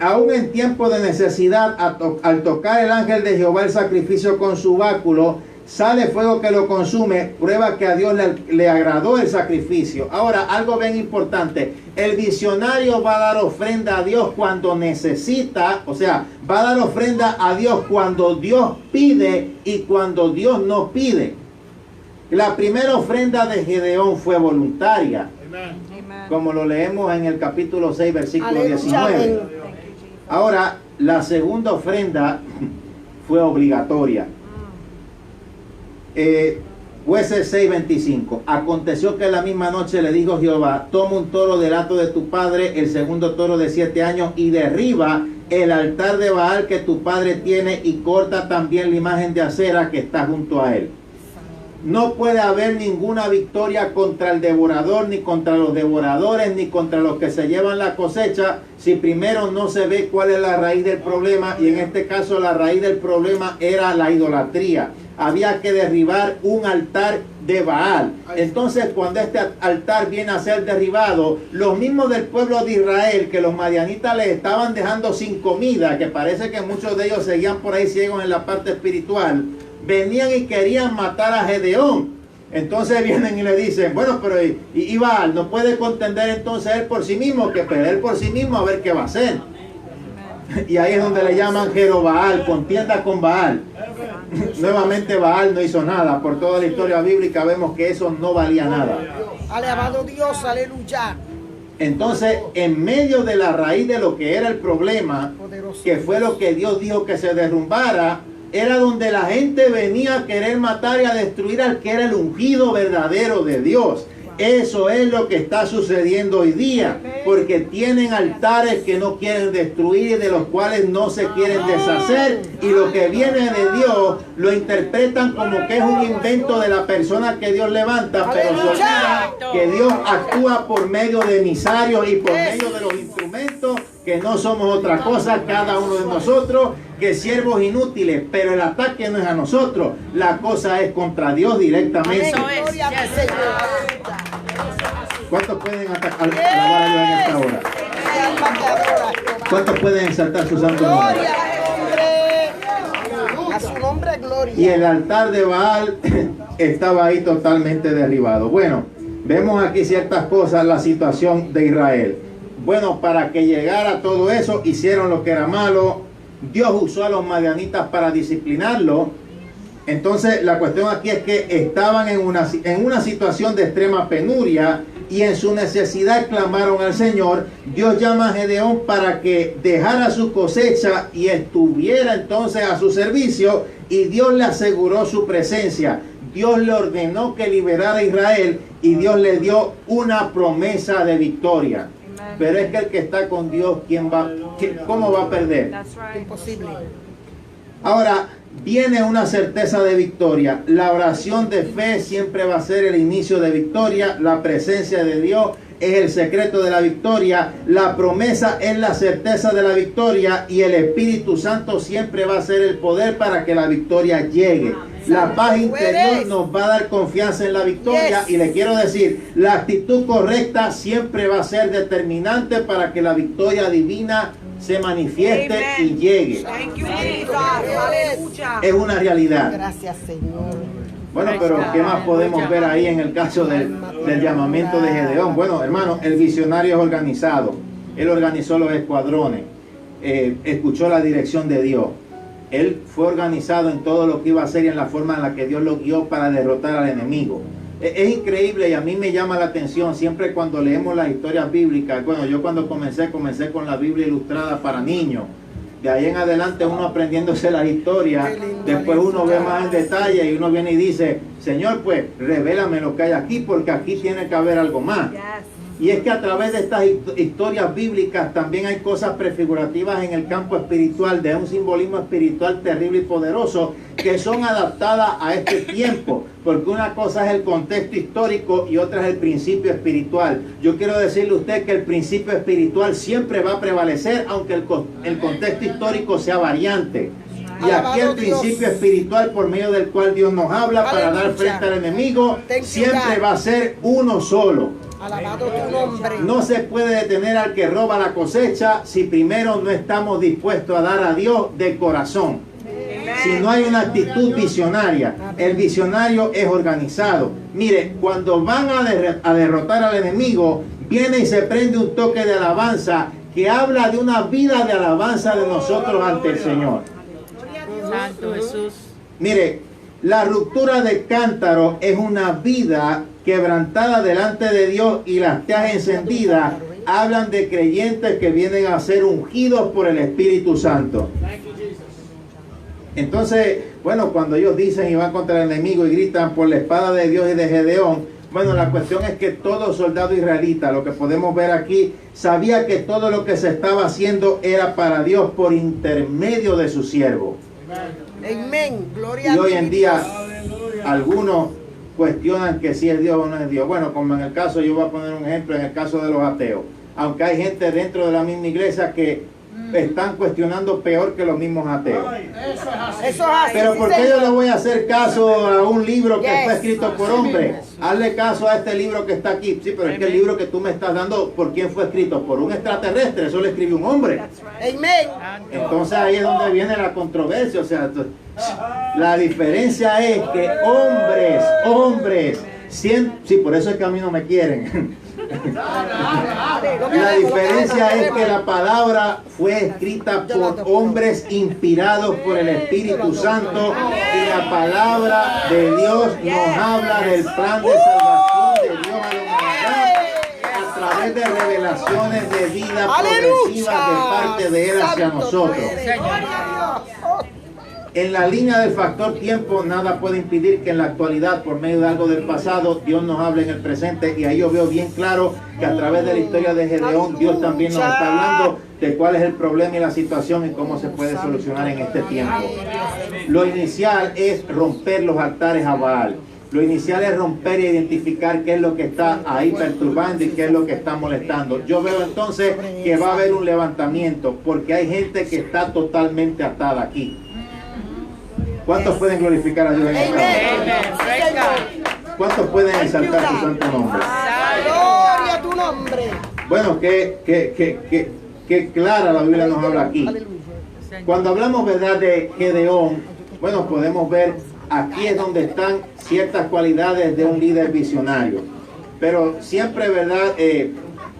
aún en tiempo de necesidad, al tocar el ángel de Jehová el sacrificio con su báculo, sale fuego que lo consume, prueba que a Dios le agradó el sacrificio. Ahora, algo bien importante, el visionario va a dar ofrenda a Dios cuando necesita, o sea, va a dar ofrenda a Dios cuando Dios pide y cuando Dios no pide. La primera ofrenda de Gedeón fue voluntaria, como lo leemos en el capítulo 6, versículo 19. Ahora, la segunda ofrenda fue obligatoria. Jueces 6:25. Aconteció que la misma noche le dijo Jehová, toma un toro del hato de tu padre, el segundo toro de 7 años, y derriba el altar de Baal que tu padre tiene, y corta también la imagen de acera que está junto a él. No puede haber ninguna victoria contra el devorador, ni contra los devoradores, ni contra los que se llevan la cosecha, si primero no se ve cuál es la raíz del problema. Y en este caso la raíz del problema era la idolatría. Había que derribar un altar de Baal. Entonces, cuando este altar viene a ser derribado, los mismos del pueblo de Israel, que los madianitas les estaban dejando sin comida, que parece que muchos de ellos seguían por ahí ciegos en la parte espiritual, venían y querían matar a Gedeón. Entonces vienen y le dicen, bueno, pero y Baal no puede contender entonces él por sí mismo, que pelear por sí mismo a ver qué va a hacer. Y ahí es donde le llaman Jerobaal, contienda con Baal. Nuevamente Baal no hizo nada. Por toda la historia bíblica vemos que eso no valía nada. Alabado Dios, aleluya. Entonces, en medio de la raíz de lo que era el problema, que fue lo que Dios dijo que se derrumbara, era donde la gente venía a querer matar y a destruir al que era el ungido verdadero de Dios. Eso es lo que está sucediendo hoy día, porque tienen altares que no quieren destruir y de los cuales no se quieren deshacer, y lo que viene de Dios lo interpretan como que es un invento de la persona que Dios levanta, pero se olvida que Dios actúa por medio de emisarios y por medio de los instrumentos, que no somos otra cosa cada uno de nosotros que siervos inútiles, pero el ataque no es a nosotros, la cosa es contra Dios directamente. ¿Cuántos pueden alabar a Dios en esta hora? ¿Cuántos pueden exaltar su santo nombre? A su nombre, gloria. Y el altar de Baal estaba ahí totalmente derribado. Bueno, vemos aquí ciertas cosas, la situación de Israel. Bueno, para que llegara todo eso, hicieron lo que era malo. Dios usó a los madianitas para disciplinarlo. Entonces, la cuestión aquí es que estaban en una situación de extrema penuria y en su necesidad clamaron al Señor. Dios llama a Gedeón para que dejara su cosecha y estuviera entonces a su servicio, y Dios le aseguró su presencia. Dios le ordenó que liberara a Israel y Dios le dio una promesa de victoria. Pero es que el que está con Dios, ¿cómo va a perder? Imposible. Ahora, viene una certeza de victoria. La oración de fe siempre va a ser el inicio de victoria. La presencia de Dios es el secreto de la victoria. La promesa es la certeza de la victoria. Y el Espíritu Santo siempre va a ser el poder para que la victoria llegue. La paz interior nos va a dar confianza en la victoria. Y le quiero decir, la actitud correcta siempre va a ser determinante para que la victoria divina se manifieste y llegue. Es una realidad. Gracias, Señor. Bueno, pero ¿qué más podemos ver ahí en el caso del llamamiento de Gedeón? Bueno, hermano, el visionario es organizado. Él organizó los escuadrones. Escuchó la dirección de Dios. Él fue organizado en todo lo que iba a hacer y en la forma en la que Dios lo guió para derrotar al enemigo. Es increíble, y a mí me llama la atención siempre cuando leemos las historias bíblicas. Bueno, yo cuando comencé con la Biblia ilustrada para niños. De ahí en adelante uno aprendiéndose las historias, después uno ve más en detalle y uno viene y dice, Señor, pues revélame lo que hay aquí, porque aquí tiene que haber algo más. Y es que a través de estas historias bíblicas también hay cosas prefigurativas en el campo espiritual, de un simbolismo espiritual terrible y poderoso, que son adaptadas a este tiempo, porque una cosa es el contexto histórico y otra es el principio espiritual. Yo quiero decirle a usted que el principio espiritual siempre va a prevalecer, aunque el contexto histórico sea variante. Y aquí el principio espiritual por medio del cual Dios nos habla para dar frente al enemigo, siempre va a ser uno solo. Alabado tu nombre. No se puede detener al que roba la cosecha si primero no estamos dispuestos a dar a Dios de corazón. Si no hay una actitud visionaria, el visionario es organizado. Mire, cuando van a derrotar al enemigo, viene y se prende un toque de alabanza que habla de una vida de alabanza de nosotros ante el Señor. Santo Jesús. Mire, la ruptura de cántaro es una vida quebrantada delante de Dios, y las teas encendidas hablan de creyentes que vienen a ser ungidos por el Espíritu Santo. Entonces, bueno, cuando ellos dicen y van contra el enemigo y gritan por la espada de Dios y de Gedeón, bueno, la cuestión es que todo soldado israelita, lo que podemos ver aquí, sabía que todo lo que se estaba haciendo era para Dios por intermedio de su siervo. Amén. Gloria a Y Dios. hoy en día algunos cuestionan que si es Dios o no es Dios. Bueno, como en el caso, yo voy a poner un ejemplo, en el caso de los ateos. Aunque hay gente dentro de la misma iglesia que están cuestionando peor que los mismos ateos. Eso es así. Pero sí, ¿por qué yo señor. le voy a hacer caso a un libro que Yes. fue escrito por hombres? Hazle caso a este libro que está aquí. Sí, pero es que el libro que tú me estás dando, ¿por quién fue escrito? Por un extraterrestre. Eso lo escribió un hombre. Amén. Entonces ahí es donde viene la controversia. O sea, la diferencia es que hombres, sí, por eso es que a mí no me quieren. La diferencia es que la palabra fue escrita por hombres inspirados por el Espíritu Santo y la palabra de Dios nos habla del plan de salvación de Dios a la humanidad a través de revelaciones de vida progresivas de parte de Él hacia nosotros. En la línea del factor tiempo, nada puede impedir que en la actualidad, por medio de algo del pasado, Dios nos hable en el presente. Y ahí yo veo bien claro que a través de la historia de Gedeón, Dios también nos está hablando de cuál es el problema y la situación y cómo se puede solucionar en este tiempo. Lo inicial es romper los altares a Baal. Lo inicial es romper e identificar qué es lo que está ahí perturbando y qué es lo que está molestando. Yo veo entonces que va a haber un levantamiento porque hay gente que está totalmente atada aquí. ¿Cuántos pueden glorificar a Dios en esta hora? ¿Cuántos pueden exaltar su santo nombre? Gloria a tu nombre. Bueno, que clara la Biblia nos habla aquí. Cuando hablamos, ¿verdad?, de Gedeón, bueno, podemos ver aquí es donde están ciertas cualidades de un líder visionario. Pero siempre, ¿verdad?,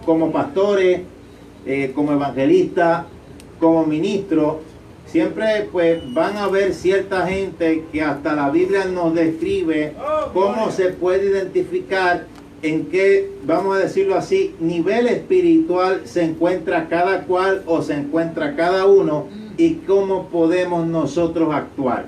como pastores, como evangelistas, como ministros, siempre pues van a haber cierta gente que hasta la Biblia nos describe cómo se puede identificar en qué, vamos a decirlo así, nivel espiritual se encuentra cada cual o se encuentra cada uno y cómo podemos nosotros actuar.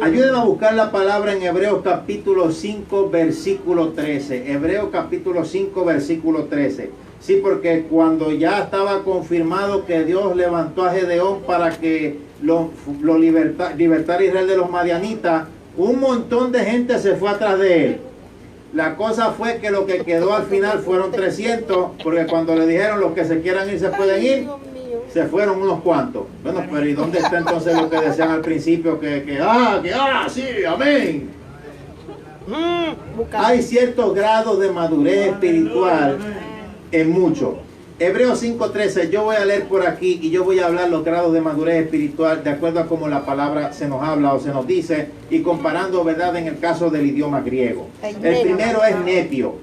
Ayúdenme a buscar la palabra en Hebreos capítulo 5 versículo 13. Hebreos capítulo 5 versículo 13. Sí, porque cuando ya estaba confirmado que Dios levantó a Gedeón para que lo libertara a Israel de los madianitas, un montón de gente se fue atrás de él. La cosa fue que lo que quedó al final fueron 300, porque cuando le dijeron los que se quieran ir se pueden ir, se fueron unos cuantos. Bueno, pero ¿y dónde está entonces lo que decían al principio? Sí, amén. Hay ciertos grados de madurez espiritual en mucho. Hebreos 5:13, yo voy a leer por aquí y yo voy a hablar los grados de madurez espiritual de acuerdo a cómo la palabra se nos habla o se nos dice y comparando, ¿verdad?, en el caso del idioma griego. El primero es nepio.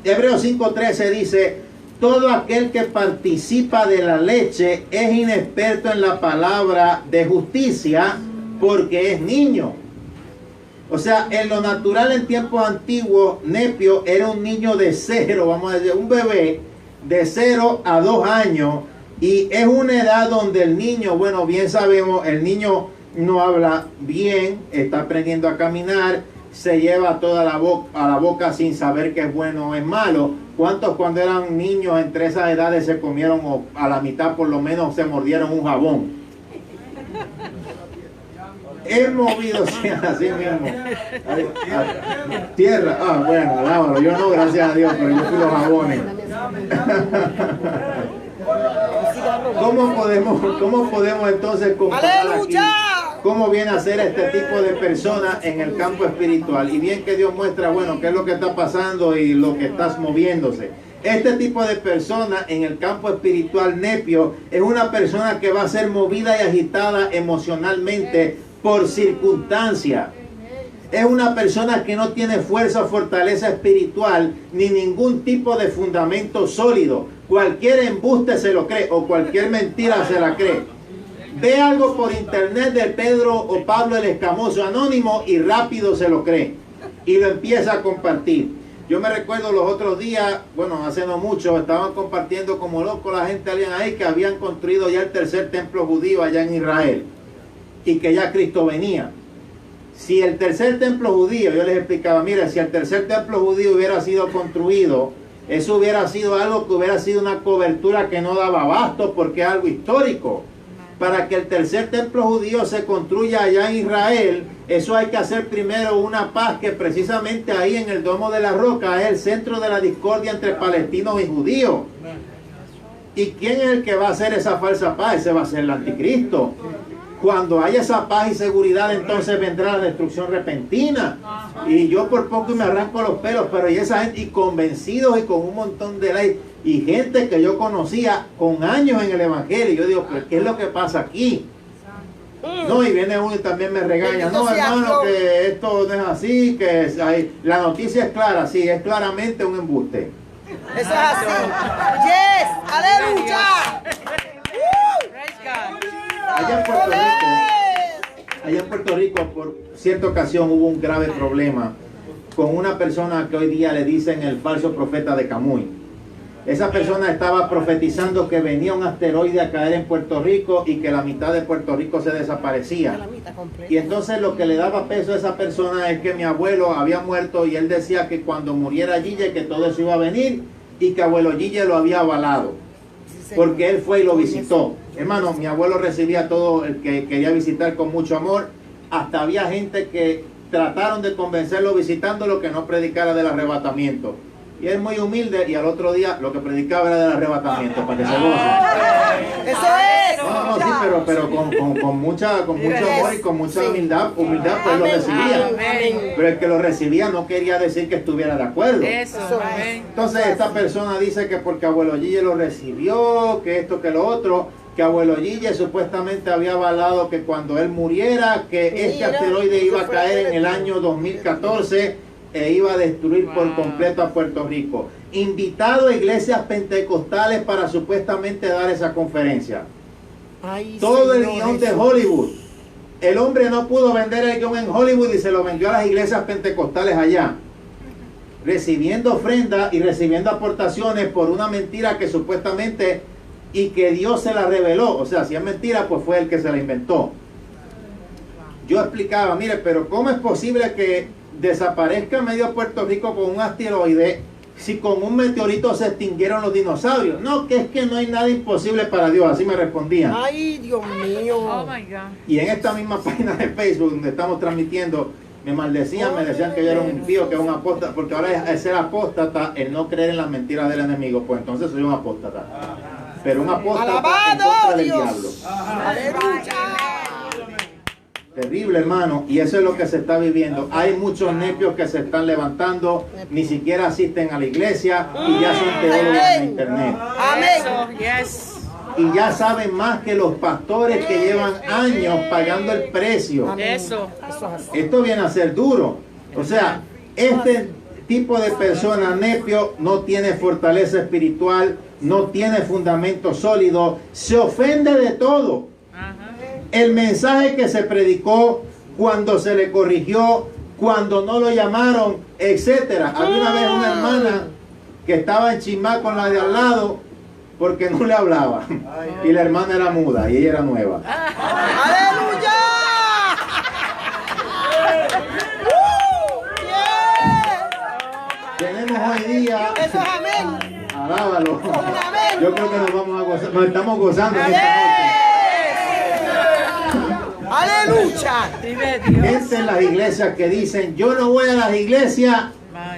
Hebreos 5:13 dice: todo aquel que participa de la leche es inexperto en la palabra de justicia porque es niño. O sea, en lo natural en tiempos antiguos, nepio era un niño de 0, vamos a decir, un bebé de 0 a 2 años. Y es una edad donde el niño, bueno, bien sabemos, el niño no habla bien, está aprendiendo a caminar, se lleva toda a la boca sin saber qué es bueno o es malo. ¿Cuántos cuando eran niños entre esas edades se comieron o a la mitad por lo menos se mordieron un jabón? He movido así mismo. Tierra. Ah, bueno, alábalo. Yo no, gracias a Dios, pero yo fui los jabones. ¿Cómo podemos entonces comparar aquí cómo viene a ser este tipo de personas en el campo espiritual? Y bien que Dios muestra, bueno, qué es lo que está pasando y lo que estás moviéndose. Este tipo de persona en el campo espiritual nepio es una persona que va a ser movida y agitada emocionalmente por circunstancia. Es una persona que no tiene fuerza o fortaleza espiritual ni ningún tipo de fundamento sólido. Cualquier embuste se lo cree o cualquier mentira se la cree. Ve algo por internet de Pedro o Pablo el Escamoso Anónimo y rápido se lo cree y lo empieza a compartir. Yo me recuerdo los otros días, bueno, hace no mucho, estaban compartiendo como locos la gente ahí que habían construido ya el tercer templo judío allá en Israel y que ya Cristo venía. Si el tercer templo judío, yo les explicaba, mira, si el tercer templo judío hubiera sido construido, eso hubiera sido algo que hubiera sido una cobertura que no daba abasto porque es algo histórico. Para que el tercer templo judío se construya allá en Israel, eso hay que hacer primero una paz que precisamente ahí en el Domo de la Roca es el centro de la discordia entre palestinos y judíos. ¿Y quién es el que va a hacer esa falsa paz? Ese va a ser el anticristo. Cuando haya esa paz y seguridad, entonces vendrá la destrucción repentina. Y yo por poco me arranco los pelos, pero y esa gente, y convencidos y con un montón de ley, y gente que yo conocía con años en el evangelio, yo digo, ¿pero qué es lo que pasa aquí? No, y viene uno y también me regaña, no hermano, que esto no es así, que es ahí. La noticia es clara, sí, es claramente un embuste. Eso es así. Yes, aleluya. Allá en Puerto Rico, por cierta ocasión hubo un grave problema con una persona que hoy día le dicen el falso profeta de Camuy. Esa persona estaba profetizando que venía un asteroide a caer en Puerto Rico y que la mitad de Puerto Rico se desaparecía. Y entonces lo que le daba peso a esa persona es que mi abuelo había muerto y él decía que cuando muriera Gille que todo eso iba a venir y que abuelo Gille lo había avalado. Porque él fue y lo visitó. Hermano, mi abuelo recibía todo el que quería visitar con mucho amor. Hasta había gente que trataron de convencerlo visitándolo que no predicara del arrebatamiento. Y él muy humilde y al otro día lo que predicaba era del arrebatamiento, para que se gocen. Eso es. No, sí, pero con mucho amor y con mucha humildad pues lo recibía. Pero el que lo recibía no quería decir que estuviera de acuerdo. Entonces esta persona dice que porque abuelo Gille lo recibió, que esto, que lo otro, que abuelo Gille supuestamente había avalado que cuando él muriera, que este asteroide iba a caer en el año 2014 e iba a destruir por completo a Puerto Rico. Invitado a iglesias pentecostales para supuestamente dar esa conferencia. Todo el guión de Hollywood. El hombre no pudo vender el guión en Hollywood y se lo vendió a las iglesias pentecostales allá, recibiendo ofrendas y recibiendo aportaciones por una mentira que supuestamente, y que Dios se la reveló. O sea, si es mentira, pues fue el que se la inventó. Yo explicaba, mire, pero ¿cómo es posible que desaparezca medio Puerto Rico con un asteroide si con un meteorito se extinguieron los dinosaurios? No, que es que no hay nada imposible para Dios, así me respondían. Ay, Dios mío. Oh my God. Y en esta misma página de Facebook donde estamos transmitiendo, me maldecían, me decían que yo era un impío, que era un apóstata, porque ahora es ser apóstata el no creer en las mentiras del enemigo. Pues entonces soy un apóstata, pero un apóstata en contra del diablo. Aleluya. Terrible, hermano, y eso es lo que se está viviendo. Hay muchos nepios que se están levantando, ni siquiera asisten a la iglesia y ya son teólogos en internet. Amén. Yes. Y ya saben más que los pastores que llevan años pagando el precio. Eso. Esto viene a ser duro. O sea, este tipo de persona nepio no tiene fortaleza espiritual, no tiene fundamento sólido, se ofende de todo. El mensaje que se predicó, cuando se le corrigió, cuando no lo llamaron, etcétera. Había una vez una hermana que estaba en chismá con la de al lado porque no le hablaba. Y la hermana era muda y ella era nueva. Aleluya. Tenemos hoy día... Eso es amén. Alábalo. Amén. Yo creo que nos vamos a gozar, nos estamos gozando en esta noche. Aleluya. Vive Dios. Gente en las iglesias que dicen, yo no voy a las iglesias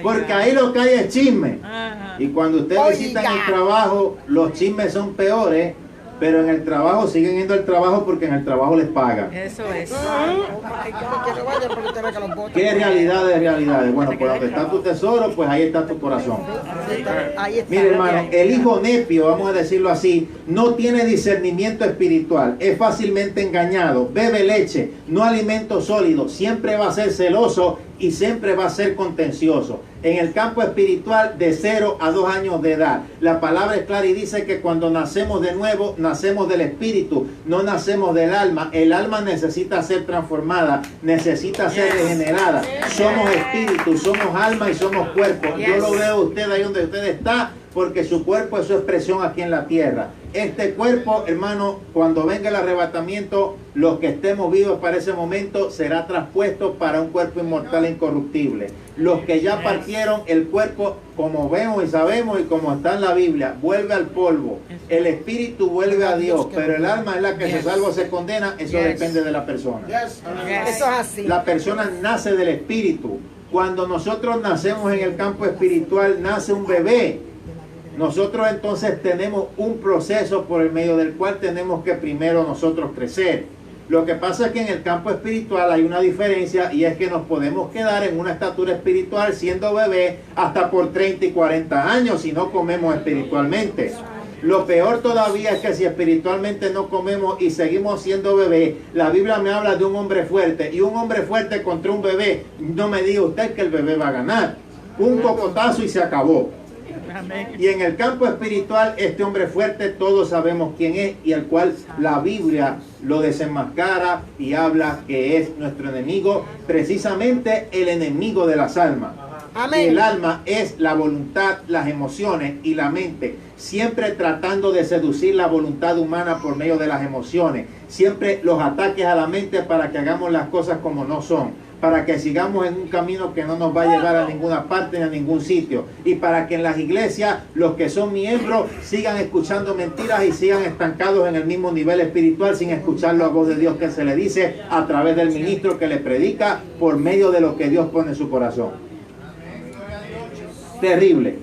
porque ahí lo que hay es chisme. Ajá. Y cuando ustedes visitan el trabajo, los chismes son peores, pero en el trabajo siguen yendo al trabajo porque en el trabajo les pagan. Eso es. ¿Qué realidades, realidades? Bueno, pues donde está tu tesoro, pues ahí está tu corazón. Ahí está. Mire, hermano, el hijo nepio, vamos a decirlo así, no tiene discernimiento espiritual, es fácilmente engañado, bebe leche, no alimento sólido, siempre va a ser celoso y siempre va a ser contencioso. En el campo espiritual, de 0 a 2 años de edad, la palabra es clara y dice que cuando nacemos de nuevo, nacemos del espíritu, no nacemos del alma. El alma necesita ser transformada, necesita ser regenerada. Somos espíritu, somos alma y somos cuerpo. Yo lo veo a usted ahí donde usted está, porque su cuerpo es su expresión aquí en la tierra. Este cuerpo, hermano, cuando venga el arrebatamiento, los que estemos vivos para ese momento será traspuesto para un cuerpo inmortal e incorruptible. Los que ya partieron, el cuerpo, como vemos y sabemos y como está en la Biblia, vuelve al polvo. El espíritu vuelve a Dios, pero el alma es la que se salva o se condena. Eso depende de la persona. Eso es así. La persona nace del espíritu. Cuando nosotros nacemos en el campo espiritual, nace un bebé. nosotros entonces tenemos un proceso por el medio del cual tenemos que primero nosotros crecer. Lo que pasa es que en el campo espiritual hay una diferencia, y es que nos podemos quedar en una estatura espiritual siendo bebé hasta por 30 y 40 años si no comemos espiritualmente. Lo peor todavía es que si espiritualmente no comemos y seguimos siendo bebé, la Biblia me habla de un hombre fuerte, y un hombre fuerte contra un bebé, no me diga usted que el bebé va a ganar. Un cocotazo y se acabó. Y en el campo espiritual, este hombre fuerte todos sabemos quién es, y al cual la Biblia lo desenmascara y habla que es nuestro enemigo, precisamente el enemigo de las almas. Amén. El alma es la voluntad, las emociones y la mente, siempre tratando de seducir la voluntad humana por medio de las emociones, siempre los ataques a la mente para que hagamos las cosas como no son, para que sigamos en un camino que no nos va a llevar a ninguna parte ni a ningún sitio, y para que en las iglesias los que son miembros sigan escuchando mentiras y sigan estancados en el mismo nivel espiritual sin escuchar la voz de Dios que se le dice a través del ministro que le predica por medio de lo que Dios pone en su corazón. Terrible.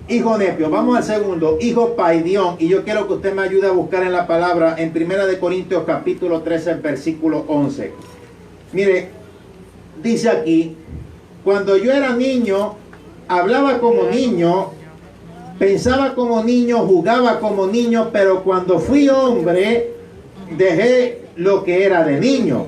Hijo nepio. Vamos al segundo. Hijo paidión. Y yo quiero que usted me ayude a buscar en la palabra en 1 Corintios capítulo 13, versículo 11. Mire, dice aquí: cuando yo era niño, hablaba como niño, pensaba como niño, jugaba como niño, pero cuando fui hombre, dejé lo que era de niño.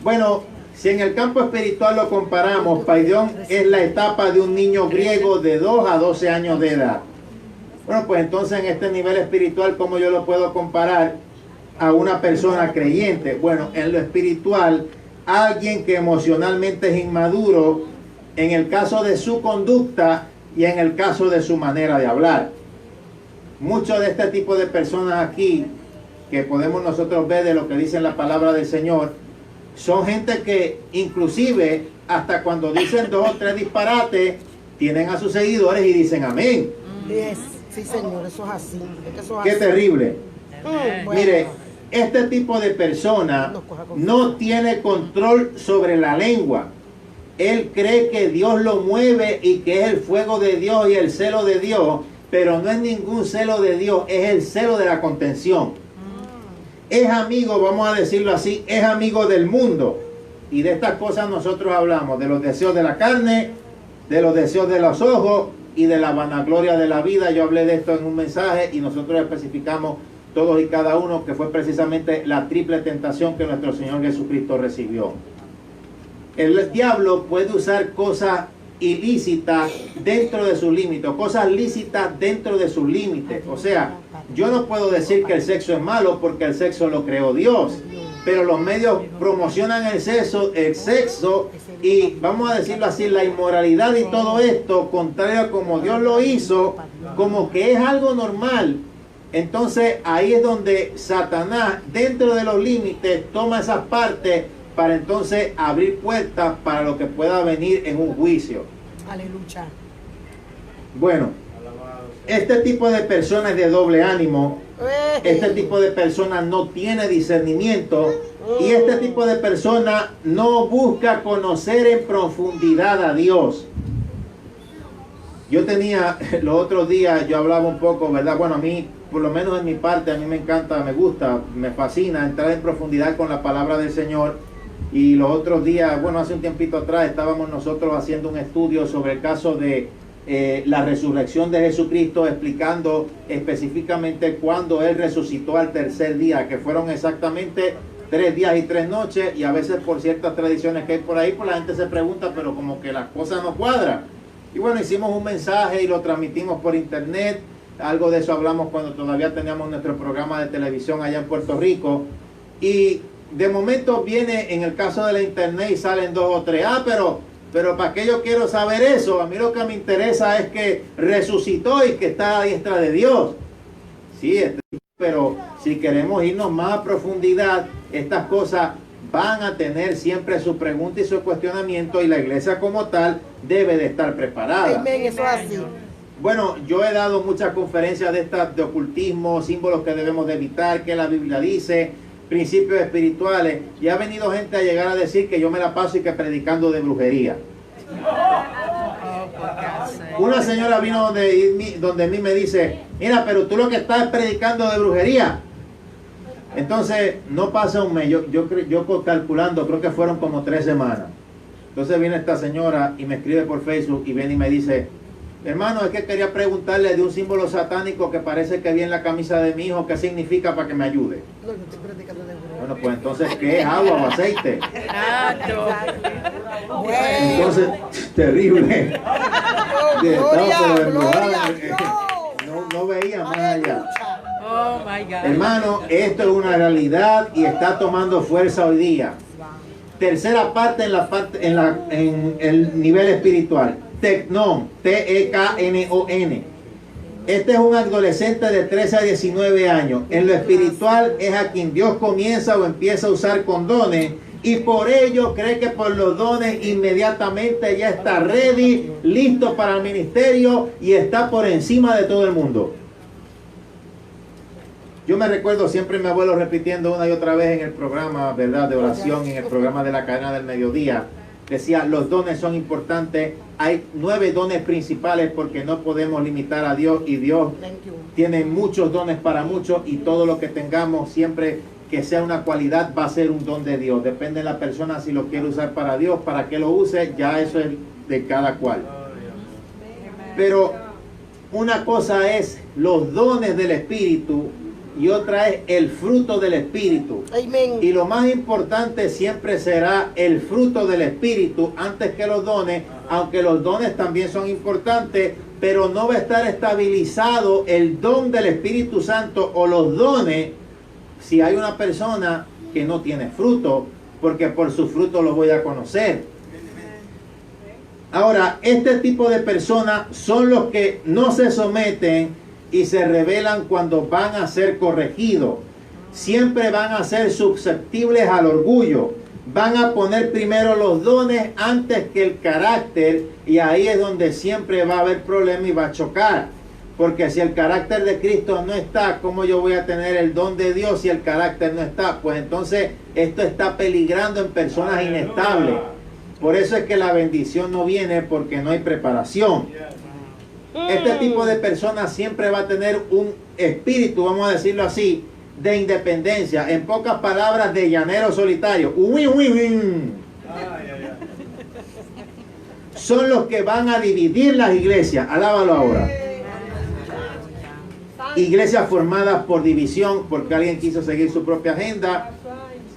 Bueno, si en el campo espiritual lo comparamos, paidión es la etapa de un niño griego de 2 a 12 años de edad. Bueno, pues entonces en este nivel espiritual, ¿cómo yo lo puedo comparar a una persona creyente? Bueno, en lo espiritual, alguien que emocionalmente es inmaduro en el caso de su conducta y en el caso de su manera de hablar. Muchos de este tipo de personas aquí, que podemos nosotros ver de lo que dice la palabra del Señor, son gente que inclusive hasta cuando dicen 2 o 3 disparates, tienen a sus seguidores y dicen amén. Yes. Sí, Señor, eso es así. Eso es Qué así. terrible. Bueno. Mire, este tipo de persona no tiene control sobre la lengua. Él cree que Dios lo mueve y que es el fuego de Dios y el celo de Dios, pero no es ningún celo de Dios, es el celo de la contención. Es amigo, vamos a decirlo así, es amigo del mundo. Y de estas cosas nosotros hablamos, de los deseos de la carne, de los deseos de los ojos y de la vanagloria de la vida. Yo hablé de esto en un mensaje y nosotros especificamos todos y cada uno que fue precisamente la triple tentación que nuestro Señor Jesucristo recibió. El diablo puede usar cosas ilícitas dentro de sus límites, cosas lícitas dentro de sus límites. O sea, yo no puedo decir que el sexo es malo porque el sexo lo creó Dios, pero los medios promocionan el sexo y, vamos a decirlo así, la inmoralidad y todo esto, contrario a como Dios lo hizo, como que es algo normal. Entonces ahí es donde Satanás, dentro de los límites, toma esas partes para entonces abrir puertas para lo que pueda venir en un juicio. Aleluya. Bueno, este tipo de personas es de doble ánimo, este tipo de personas no tiene discernimiento y este tipo de personas no busca conocer en profundidad a Dios. Yo tenía, los otros días yo hablaba un poco, ¿verdad? Bueno, a mí, por lo menos en mi parte, a mí me encanta, me gusta, me fascina entrar en profundidad con la palabra del Señor. Y los otros días, bueno, hace un tiempito atrás estábamos nosotros haciendo un estudio sobre el caso de la resurrección de Jesucristo, explicando específicamente cuándo Él resucitó al tercer día, que fueron exactamente 3 días y 3 noches, y a veces por ciertas tradiciones que hay por ahí, pues la gente se pregunta, pero como que las cosas no cuadran. Y bueno, hicimos un mensaje y lo transmitimos por internet, algo de eso hablamos cuando todavía teníamos nuestro programa de televisión allá en Puerto Rico, y de momento viene en el caso de la internet y salen 2 o 3, pero ¿para qué yo quiero saber eso? A mí lo que me interesa es que resucitó y que está a la diestra de Dios. Sí, pero si queremos irnos más a profundidad, estas cosas van a tener siempre su pregunta y su cuestionamiento, y la iglesia como tal debe de estar preparada. Amén, eso es así. Bueno, yo he dado muchas conferencias de estas de ocultismo, símbolos que debemos de evitar, que la Biblia dice, principios espirituales, y ha venido gente a llegar a decir que yo me la paso y que predicando de brujería. Oh, por God's sake. Una señora vino donde mí me dice, mira, pero tú lo que estás predicando de brujería. Entonces, no pasa un mes, yo calculando, creo que fueron como 3 semanas. Entonces viene esta señora y me escribe por Facebook y viene y me dice, hermano, es que quería preguntarle de un símbolo satánico que parece que vi en la camisa de mi hijo, ¿qué significa para que me ayude? Bueno, pues entonces, ¿qué es agua o aceite? Entonces, terrible. No veía más allá. Oh my God. Hermano, esto es una realidad y está tomando fuerza hoy día. Tercera parte en el nivel espiritual. Tecnón, T-E-K-N-O-N. Este es un adolescente de 13 a 19 años. En lo espiritual es a quien Dios comienza o empieza a usar con dones y por ello cree que por los dones inmediatamente ya está ready, listo para el ministerio y está por encima de todo el mundo. Yo me recuerdo siempre mi abuelo repitiendo una y otra vez en el programa, ¿verdad?, de oración, en el programa de la cadena del mediodía. Decía, los dones son importantes. Hay 9 dones principales porque no podemos limitar a Dios y Dios tiene muchos dones para muchos y todo lo que tengamos siempre que sea una cualidad va a ser un don de Dios. Depende de la persona si lo quiere usar para Dios, para que lo use, ya eso es de cada cual. Pero una cosa es los dones del Espíritu y otra es el fruto del Espíritu. Amén. Y lo más importante siempre será el fruto del Espíritu antes que los dones, aunque los dones también son importantes, pero no va a estar estabilizado el don del Espíritu Santo o los dones si hay una persona que no tiene fruto, porque por su fruto lo voy a conocer. Ahora, este tipo de personas son los que no se someten y se rebelan cuando van a ser corregidos. Siempre van a ser susceptibles al orgullo. Van a poner primero los dones antes que el carácter y ahí es donde siempre va a haber problema y va a chocar. Porque si el carácter de Cristo no está, ¿cómo yo voy a tener el don de Dios si el carácter no está? Pues entonces esto está peligrando en personas inestables. Por eso es que la bendición no viene porque no hay preparación. Este tipo de personas siempre va a tener un espíritu, vamos a decirlo así, de independencia. En pocas palabras, de llanero solitario. Son los que van a dividir las iglesias. Alábalo ahora. Iglesias formadas por división, porque alguien quiso seguir su propia agenda.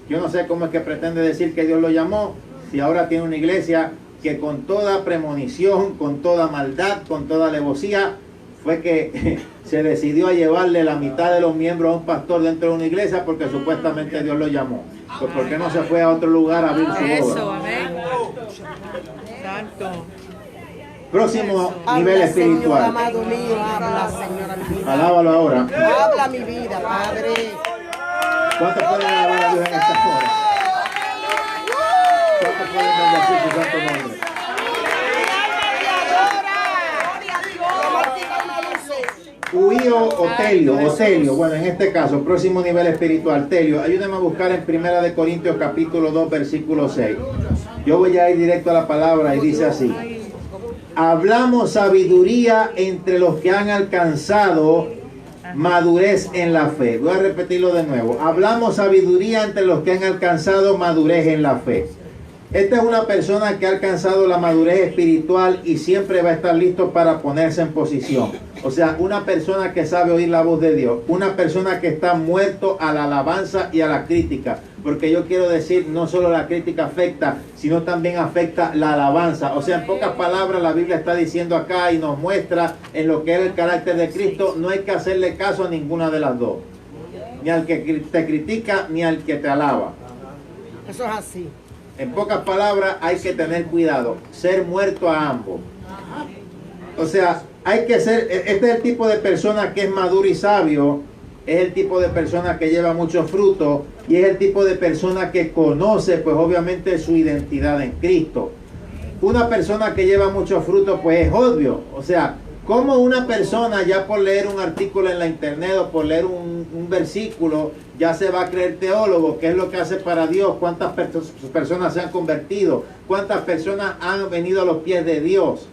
Yo no sé cómo es que pretende decir que Dios lo llamó, si ahora tiene una iglesia que con toda premonición, con toda maldad, con toda alevosía, fue que se decidió a llevarle la mitad de los miembros a un pastor dentro de una iglesia porque supuestamente Dios lo llamó. Pues ¿por qué no se fue a otro lugar a abrir su Eso, boda? amén. Santo. Próximo Habla, nivel Señor, espiritual. amado mío, habla, Señor, mi vida. Alábalo ahora. Habla mi vida, Padre. ¿Cuántos pueden alabar a Dios en esta hora? ¿Cuántos pueden bendecir su santo nombre? Huío o Telio, bueno, en este caso, próximo nivel espiritual, Telio, ayúdame a buscar en 1 Corintios capítulo 2, versículo 6. Yo voy a ir directo a la palabra y dice así: hablamos sabiduría entre los que han alcanzado madurez en la fe. Voy a repetirlo de nuevo. Hablamos sabiduría entre los que han alcanzado madurez en la fe. Esta es una persona que ha alcanzado la madurez espiritual y siempre va a estar listo para ponerse en posición. O sea, una persona que sabe oír la voz de Dios. Una persona que está muerto a la alabanza y a la crítica. Porque yo quiero decir, no solo la crítica afecta, sino también afecta la alabanza. O sea, en pocas palabras, la Biblia está diciendo acá y nos muestra en lo que es el carácter de Cristo, no hay que hacerle caso a ninguna de las dos. Ni al que te critica, ni al que te alaba. Eso es así. En pocas palabras, hay que tener cuidado, ser muerto a ambos. O sea, hay que ser, este es el tipo de persona que es maduro y sabio, es el tipo de persona que lleva mucho fruto y es el tipo de persona que conoce, pues obviamente, su identidad en Cristo. Una persona que lleva mucho fruto, pues es obvio. O sea, como una persona ya por leer un artículo en la internet o por leer un versículo ya se va a creer teólogo. ¿Qué es lo que hace para Dios? ¿Cuántas personas se han convertido? ¿Cuántas personas han venido a los pies de Dios?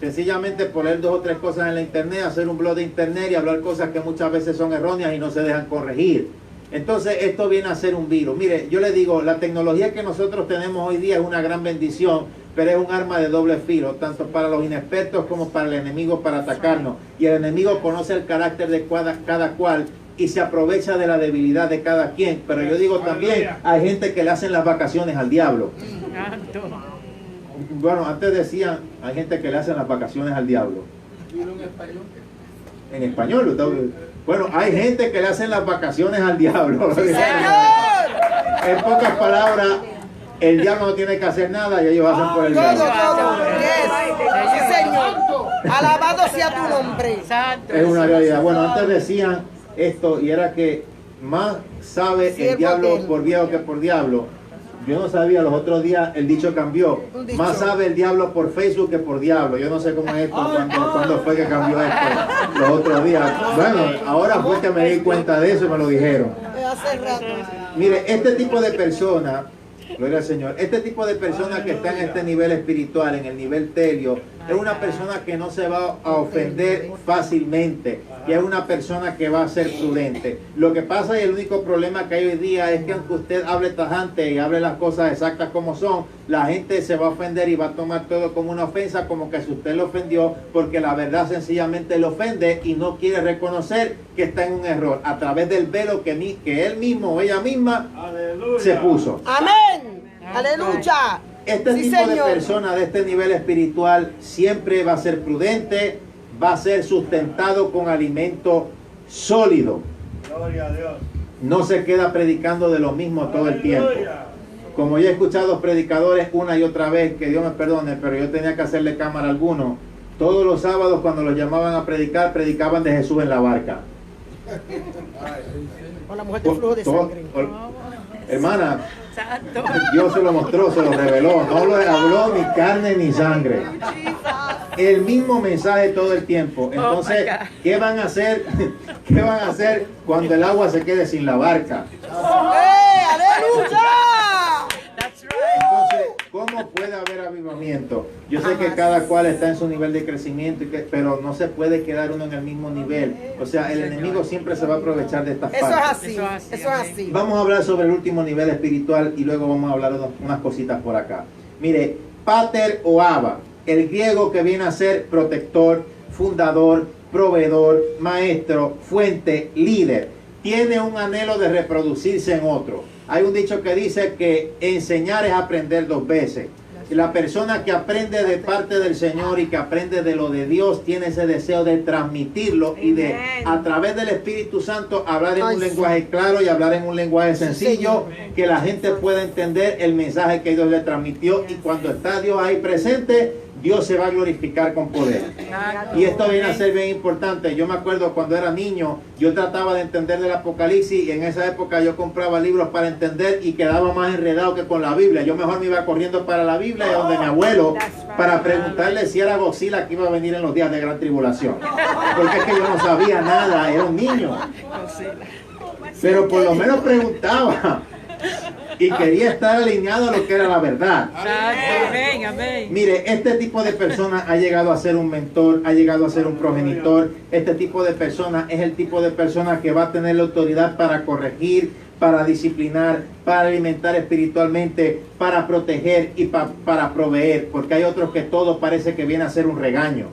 Sencillamente poner 2 o 3 cosas en la internet, hacer un blog de internet y hablar cosas que muchas veces son erróneas y no se dejan corregir. Entonces esto viene a ser un virus. Mire, yo le digo, la tecnología que nosotros tenemos hoy día es una gran bendición, pero es un arma de doble filo, tanto para los inexpertos como para el enemigo para atacarnos. Y el enemigo conoce el carácter de cada cual y se aprovecha de la debilidad de cada quien. Pero yo digo también, hay gente que le hacen las vacaciones al diablo. Santo. Bueno, antes decían, hay gente que le hacen las vacaciones al diablo. En español. Bueno, hay gente que le hacen las vacaciones al diablo. En pocas palabras, el diablo no tiene que hacer nada y ellos hacen por el diablo. Todo. Yes. Sí, Señor. Alabado sea tu nombre. Santo. Es una realidad. Bueno, antes decían esto y era que más sabe el diablo por viejo que por diablo. Yo no sabía, los otros días el dicho cambió. Más sabe el diablo por Facebook que por diablo. Yo no sé cómo es esto, cuándo fue que cambió esto los otros días. Bueno, ahora fue que me di cuenta de eso y me lo dijeron. Hace rato. Mire, este tipo de personas, gloria al Señor, este tipo de personas que están en este nivel espiritual, en el nivel telio, es una persona que no se va a ofender fácilmente y es una persona que va a ser prudente. Lo que pasa y el único problema que hay hoy día es que aunque usted hable tajante y hable las cosas exactas como son, la gente se va a ofender y va a tomar todo como una ofensa, como que si usted lo ofendió, porque la verdad sencillamente le ofende y no quiere reconocer que está en un error a través del velo que él mismo o ella misma se puso. Amén. Aleluya. Este Sí, tipo Señor. de persona de este nivel espiritual siempre va a ser prudente, va a ser sustentado con alimento sólido. Gloria a Dios. No se queda predicando de lo mismo todo el tiempo. Como ya he escuchado predicadores una y otra vez, que Dios me perdone, pero yo tenía que hacerle cámara a algunos. Todos los sábados cuando los llamaban a predicar, predicaban de Jesús en la barca. Con la mujer de flujo de sangre. Hermana, Santo. Dios se lo mostró, se lo reveló. No lo habló ni carne ni sangre. El mismo mensaje todo el tiempo. Entonces, Oh my God. ¿qué van a hacer? ¿Qué van a hacer cuando el agua se quede sin la barca? ¡Aleluya! That's right. Entonces, ¿cómo puede haber avivamiento? Yo sé que cada cual está en su nivel de crecimiento, pero no se puede quedar uno en el mismo nivel. O sea, el enemigo siempre se va a aprovechar de estas Eso es partes. así. Eso es así. Vamos a hablar sobre el último nivel espiritual y luego vamos a hablar de unas cositas por acá. Mire, pater o aba, el griego que viene a ser protector, fundador, proveedor, maestro, fuente, líder, tiene un anhelo de reproducirse en otro. Hay un dicho que dice que enseñar es aprender 2 veces. Y la persona que aprende de parte del Señor y que aprende de lo de Dios tiene ese deseo de transmitirlo y de a través del Espíritu Santo hablar en un lenguaje claro y hablar en un lenguaje sencillo que la gente pueda entender el mensaje que Dios le transmitió, y cuando está Dios ahí presente, Dios se va a glorificar con poder. Y esto viene a ser bien importante. Yo me acuerdo cuando era niño, yo trataba de entender del Apocalipsis y en esa época yo compraba libros para entender y quedaba más enredado que con la Biblia. Yo mejor me iba corriendo para la Biblia y donde mi abuelo para preguntarle si era Godzilla que iba a venir en los días de gran tribulación. Porque es que yo no sabía nada, era un niño. Pero por lo menos preguntaba y quería estar alineado a lo que era la verdad. Amén, amén. Mire, este tipo de personas ha llegado a ser un mentor, ha llegado a ser un progenitor. Este tipo de personas es el tipo de persona que va a tener la autoridad para corregir, para disciplinar, para alimentar espiritualmente, para proteger y para proveer. Porque hay otros que todo parece que viene a ser un regaño.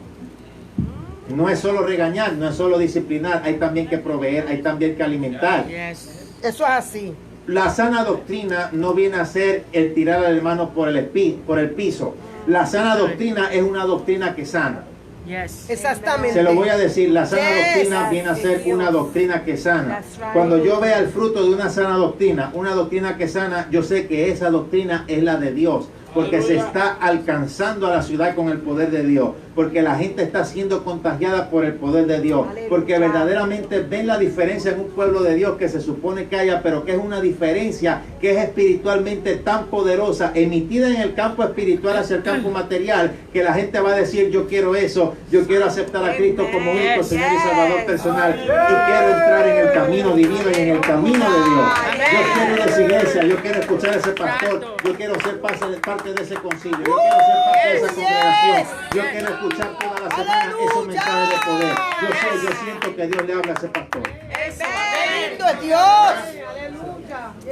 No es solo regañar, no es solo disciplinar, hay también que proveer, hay también que alimentar. Yes. Eso es así. La sana doctrina no viene a ser el tirar al hermano por el piso. La sana doctrina es una doctrina que sana. Yes. Exactamente. Se lo voy a decir, la sana Yes. doctrina viene a ser una doctrina que sana. Cuando yo vea el fruto de una doctrina que sana, yo sé que esa doctrina es la de Dios. Porque se está alcanzando a la ciudad con el poder de Dios. Porque la gente está siendo contagiada por el poder de Dios. Porque verdaderamente ven la diferencia en un pueblo de Dios que se supone que haya, pero que es una diferencia que es espiritualmente tan poderosa, emitida en el campo espiritual hacia el campo material, que la gente va a decir: yo quiero eso, yo quiero aceptar a Cristo como único Señor y Salvador personal, y quiero entrar en el camino divino y en el camino de Dios. Yo quiero ir a esa iglesia, yo quiero escuchar a ese pastor, yo quiero ser parte de ese concilio, yo quiero ser parte de esa congregación, yo quiero escuchar toda la semana esos mensajes de poder. Yo siento que Dios le habla a ese pastor. Bendito es Dios.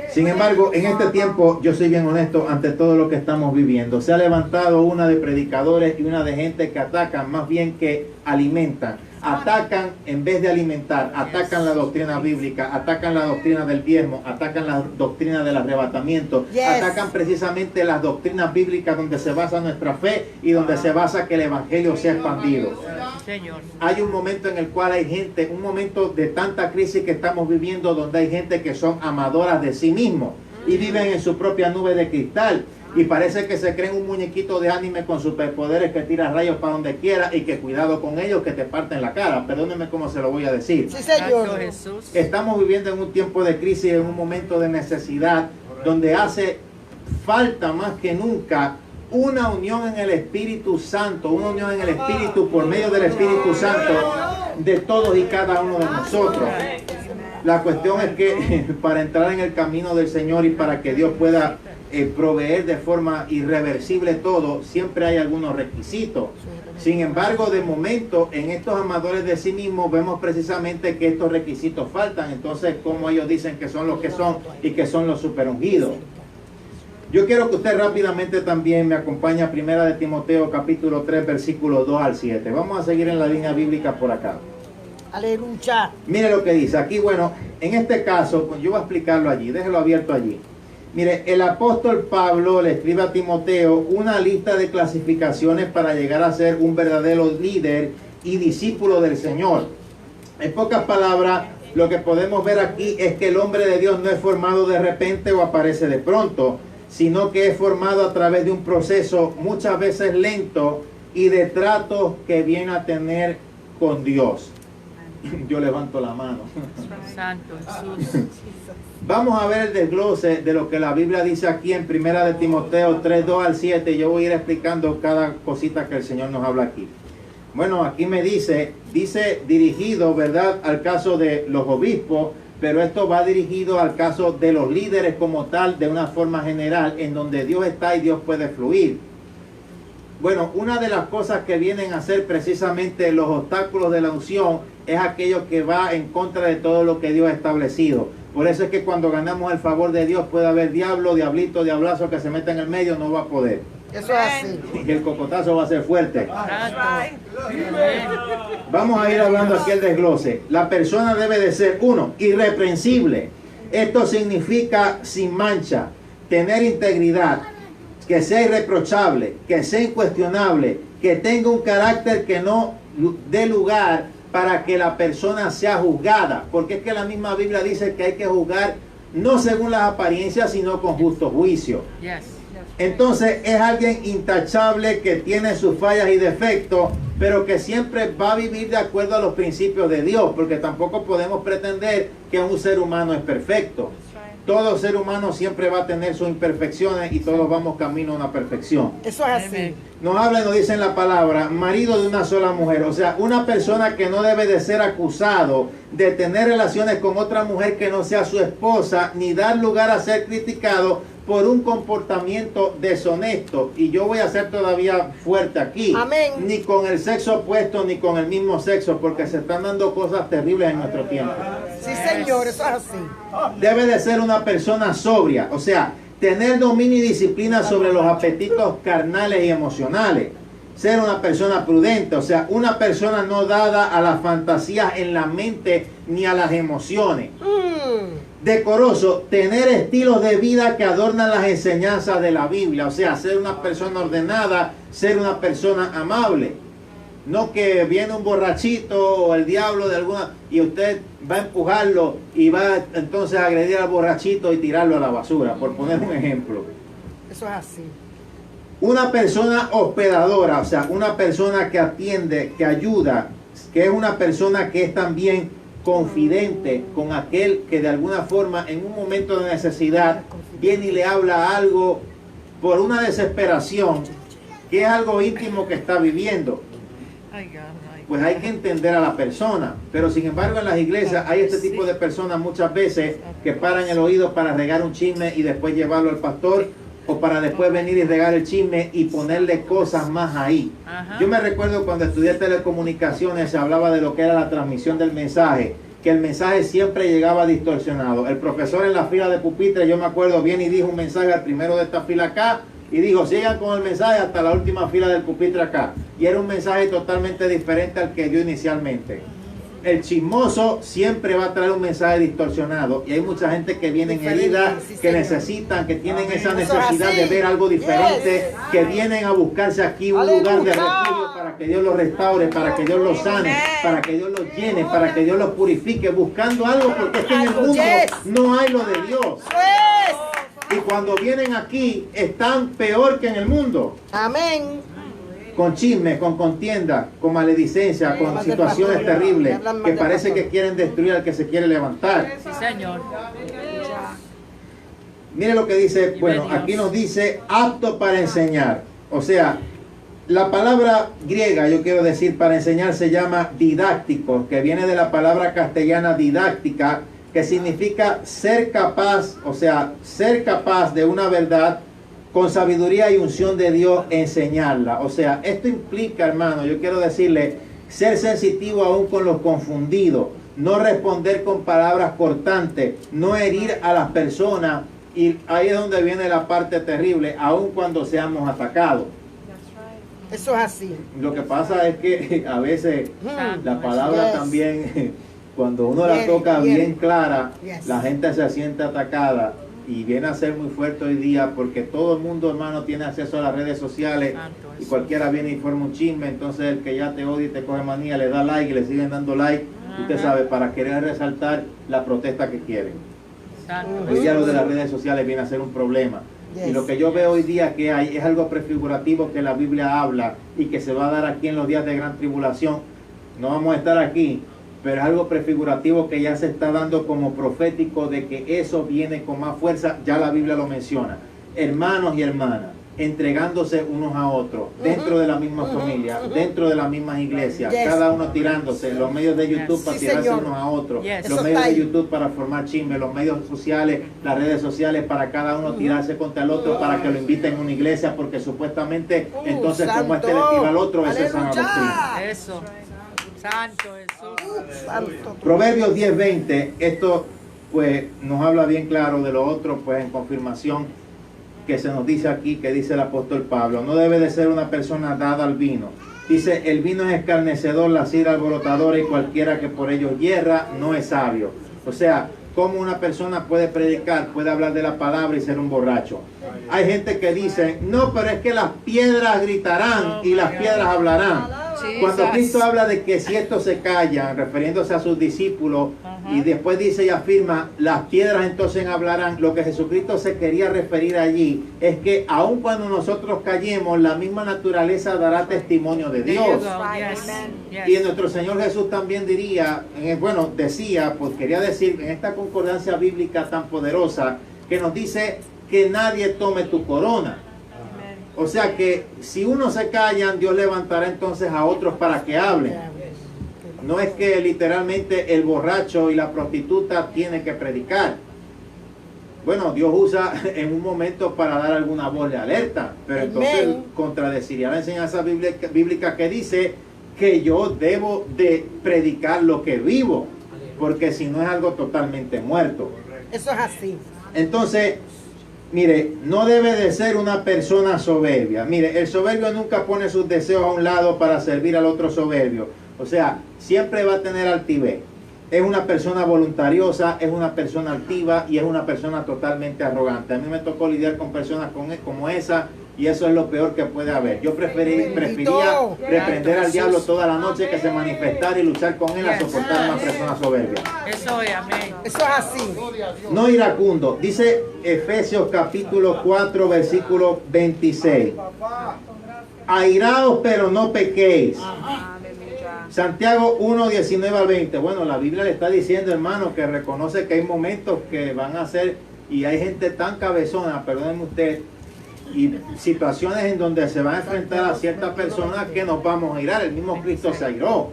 Sin embargo, en este tiempo, yo soy bien honesto ante todo lo que estamos viviendo. Se ha levantado una de predicadores y una de gente que atacan más bien que alimentan. Atacan en vez de alimentar, atacan la doctrina bíblica, atacan la doctrina del diezmo, atacan la doctrina del arrebatamiento, atacan precisamente las doctrinas bíblicas donde se basa nuestra fe y donde se basa que el evangelio sea expandido. Señor. Hay un momento en el cual hay gente, un momento de tanta crisis que estamos viviendo donde hay gente que son amadoras de sí mismos y viven en su propia nube de cristal. Y parece que se creen un muñequito de anime con superpoderes que tira rayos para donde quiera y que cuidado con ellos que te parten la cara. Perdónenme cómo se lo voy a decir. Sí, Señor. Santo Jesús. Estamos viviendo en un tiempo de crisis, en un momento de necesidad, donde hace falta más que nunca una unión en el Espíritu Santo, una unión en el Espíritu por medio del Espíritu Santo de todos y cada uno de nosotros. La cuestión es que para entrar en el camino del Señor y para que Dios pueda proveer de forma irreversible todo, siempre hay algunos requisitos. Sin embargo, de momento, en estos amadores de sí mismos vemos precisamente que estos requisitos faltan. Entonces, como ellos dicen que son los que son y que son los superungidos. Yo quiero que usted rápidamente también me acompañe a Primera de Timoteo, capítulo 3, versículos 2 al 7. Vamos a seguir en la línea bíblica por acá. Aleluya. Mire lo que dice aquí. Bueno, en este caso, pues yo voy a explicarlo allí, déjelo abierto allí. Mire, el apóstol Pablo le escribe a Timoteo una lista de clasificaciones para llegar a ser un verdadero líder y discípulo del Señor. En pocas palabras, lo que podemos ver aquí es que el hombre de Dios no es formado de repente o aparece de pronto, sino que es formado a través de un proceso muchas veces lento y de tratos que viene a tener con Dios. Yo levanto la mano. Santo Jesús. Vamos a ver el desglose de lo que la Biblia dice aquí en Primera de Timoteo 3, 2 al 7. Yo voy a ir explicando cada cosita que el Señor nos habla aquí. Bueno, aquí me dice dirigido, ¿verdad?, al caso de los obispos, pero esto va dirigido al caso de los líderes como tal, de una forma general, en donde Dios está y Dios puede fluir. Bueno, una de las cosas que vienen a ser precisamente los obstáculos de la unción es aquello que va en contra de todo lo que Dios ha establecido. Por eso es que cuando ganamos el favor de Dios puede haber diablo, diablito, diablazo que se meta en el medio, no va a poder. Eso es así. Y el cocotazo va a ser fuerte. Santo. Vamos a ir hablando aquí el desglose. La persona debe de ser, uno, irreprensible. Esto significa sin mancha, tener integridad, que sea irreprochable, que sea incuestionable, que tenga un carácter que no dé lugar para que la persona sea juzgada, porque es que la misma Biblia dice que hay que juzgar no según las apariencias, sino con justo juicio. Yes. Entonces es alguien intachable que tiene sus fallas y defectos, pero que siempre va a vivir de acuerdo a los principios de Dios, porque tampoco podemos pretender que un ser humano es perfecto. Todo ser humano siempre va a tener sus imperfecciones y todos vamos camino a una perfección. Eso es así. Nos habla y nos dice en la palabra, marido de una sola mujer. O sea, una persona que no debe de ser acusado de tener relaciones con otra mujer que no sea su esposa, ni dar lugar a ser criticado por un comportamiento deshonesto. Y yo voy a ser todavía fuerte aquí. Amén. Ni con el sexo opuesto, ni con el mismo sexo, porque se están dando cosas terribles en nuestro tiempo. Sí, Señor, eso es así. Debe de ser una persona sobria, o sea, tener dominio y disciplina sobre los apetitos carnales y emocionales. Ser una persona prudente, o sea, una persona no dada a las fantasías en la mente ni a las emociones. Decoroso, tener estilos de vida que adornan las enseñanzas de la Biblia, o sea, ser una persona ordenada, ser una persona amable. No que viene un borrachito o el diablo de alguna y usted va a empujarlo y va entonces a agredir al borrachito y tirarlo a la basura, por poner un ejemplo. Eso es así. Una persona hospedadora, o sea, una persona que atiende, que ayuda, que es una persona que es también confidente con aquel que de alguna forma en un momento de necesidad viene y le habla algo por una desesperación, que es algo íntimo que está viviendo. Pues hay que entender a la persona, pero sin embargo en las iglesias hay este tipo de personas muchas veces que paran el oído para regar un chisme y después llevarlo al pastor o para después venir y regar el chisme y ponerle cosas más ahí. Ajá. Yo me recuerdo cuando estudié telecomunicaciones, se hablaba de lo que era la transmisión del mensaje, que el mensaje siempre llegaba distorsionado. El profesor en la fila de pupitre, yo me acuerdo bien, y dijo un mensaje al primero de esta fila acá, y dijo, sigan con el mensaje hasta la última fila del pupitre acá. Y era un mensaje totalmente diferente al que dio inicialmente. El chismoso siempre va a traer un mensaje distorsionado, y hay mucha gente que viene herida, que necesitan, que tienen esa necesidad de ver algo diferente, que vienen a buscarse aquí un lugar de refugio para que Dios los restaure, para que Dios los sane, para que Dios los llene, para que Dios los purifique, buscando algo, porque es que en el mundo no hay lo de Dios. Y cuando vienen aquí están peor que en el mundo. Amén. Con chisme, con contienda, con maledicencia, con situaciones terribles, que parece que quieren destruir al que se quiere levantar. Sí, Señor. Mire lo que dice, bueno, aquí nos dice apto para enseñar. O sea, la palabra griega, yo quiero decir, para enseñar se llama didáctico, que viene de la palabra castellana didáctica, que significa ser capaz, o sea, ser capaz de una verdad con sabiduría y unción de Dios, enseñarla. O sea, esto implica, hermano, yo quiero decirle, ser sensitivo aún con los confundidos, no responder con palabras cortantes, no herir a las personas. Y ahí es donde viene la parte terrible, aun cuando seamos atacados. Eso es así. Lo que pasa es que a veces la palabra también, cuando uno la toca bien clara, la gente se siente atacada. Y viene a ser muy fuerte hoy día porque todo el mundo, hermano, tiene acceso a las redes sociales y cualquiera viene y forma un chisme. Entonces el que ya te odia y te coge manía le da like y le siguen dando like, usted sabe, para querer resaltar la protesta que quieren. Hoy día lo de las redes sociales viene a ser un problema. Y lo que yo veo hoy día que hay es algo prefigurativo que la Biblia habla y que se va a dar aquí en los días de gran tribulación. No vamos a estar aquí, pero es algo prefigurativo que ya se está dando como profético de que eso viene con más fuerza. Ya la Biblia lo menciona. Hermanos y hermanas, entregándose unos a otros, dentro de la misma familia, dentro de las mismas iglesias, cada uno tirándose, los medios de YouTube para tirarse unos a otros, los medios de YouTube para formar chisme, los medios sociales, las redes sociales para cada uno tirarse contra el otro para que lo inviten a una iglesia, porque supuestamente entonces como este le tira al otro, eso es sana doctrina. Eso. Santo Jesús. Santo. Proverbios 10:20, esto pues nos habla bien claro de lo otro, pues en confirmación que se nos dice aquí, que dice el apóstol Pablo, no debe de ser una persona dada al vino. Dice, el vino es escarnecedor, la sidra alborotadora, y cualquiera que por ello hierra no es sabio. O sea, ¿cómo una persona puede predicar, puede hablar de la palabra y ser un borracho? Hay gente que dice, no, pero es que las piedras gritarán y las piedras hablarán. Cuando Cristo habla de que si estos se callan, refiriéndose a sus discípulos, y después dice y afirma, las piedras entonces hablarán, lo que Jesucristo se quería referir allí es que aun cuando nosotros callemos, la misma naturaleza dará testimonio de Dios. Y nuestro Señor Jesús también diría, decía, pues quería decir en esta concordancia bíblica tan poderosa, que nos dice que nadie tome tu corona. O sea que si unos se callan, Dios levantará entonces a otros para que hablen. No es que literalmente el borracho y la prostituta tienen que predicar. Bueno, Dios usa en un momento para dar alguna voz de alerta, pero entonces contradeciría la enseñanza bíblica que dice que yo debo de predicar lo que vivo, porque si no es algo totalmente muerto. Eso es así. Entonces, mire, no debe de ser una persona soberbia. Mire, el soberbio nunca pone sus deseos a un lado para servir al otro soberbio. O sea, siempre va a tener altivez. Es una persona voluntariosa, es una persona altiva y es una persona totalmente arrogante. A mí me tocó lidiar con personas como esa y eso es lo peor que puede haber. Yo prefería reprender al diablo toda la noche que se manifestara y luchar con él a soportar a una persona soberbia. Eso es, amén. Eso es así. No iracundo. Dice Efesios capítulo 4 versículo 26. Airaos pero no pequéis. Santiago 1, 19 al 20. Bueno, la Biblia le está diciendo, hermano, que reconoce que hay momentos que van a ser, y hay gente tan cabezona, perdónenme usted, y situaciones en donde se van a enfrentar a ciertas personas que nos vamos a irar. El mismo Cristo se airó.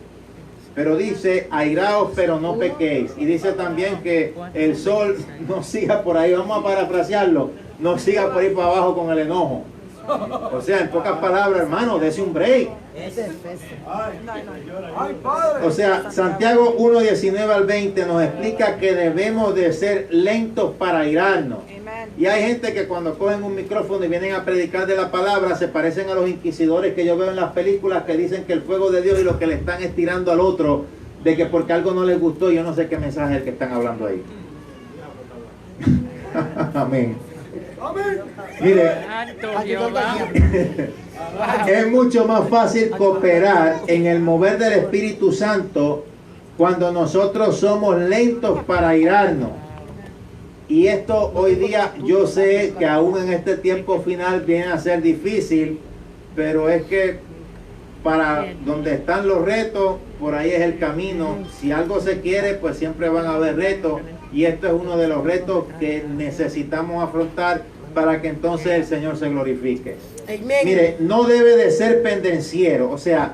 Pero dice, airaos pero no pequéis. Y dice también que el sol no siga por ahí, vamos a parafrasearlo, no siga por ahí para abajo con el enojo. O sea, en pocas palabras, hermano, dese un break. O sea, Santiago 1:19 al 20 nos explica que debemos de ser lentos para airarnos. Y hay gente que cuando cogen un micrófono y vienen a predicar de la palabra se parecen a los inquisidores que yo veo en las películas que dicen que el fuego de Dios y lo que le están estirando al otro de que porque algo no les gustó, yo no sé qué mensaje es el que están hablando ahí. Amén. Mire, Santo Jehová. es mucho más fácil cooperar en el mover del Espíritu Santo cuando nosotros somos lentos para airarnos. Y esto hoy día yo sé que aún en este tiempo final viene a ser difícil, pero es que para donde están los retos, por ahí es el camino. Si algo se quiere, pues siempre van a haber retos. Y esto es uno de los retos que necesitamos afrontar para que entonces el Señor se glorifique. Amén. Mire, no debe de ser pendenciero. O sea,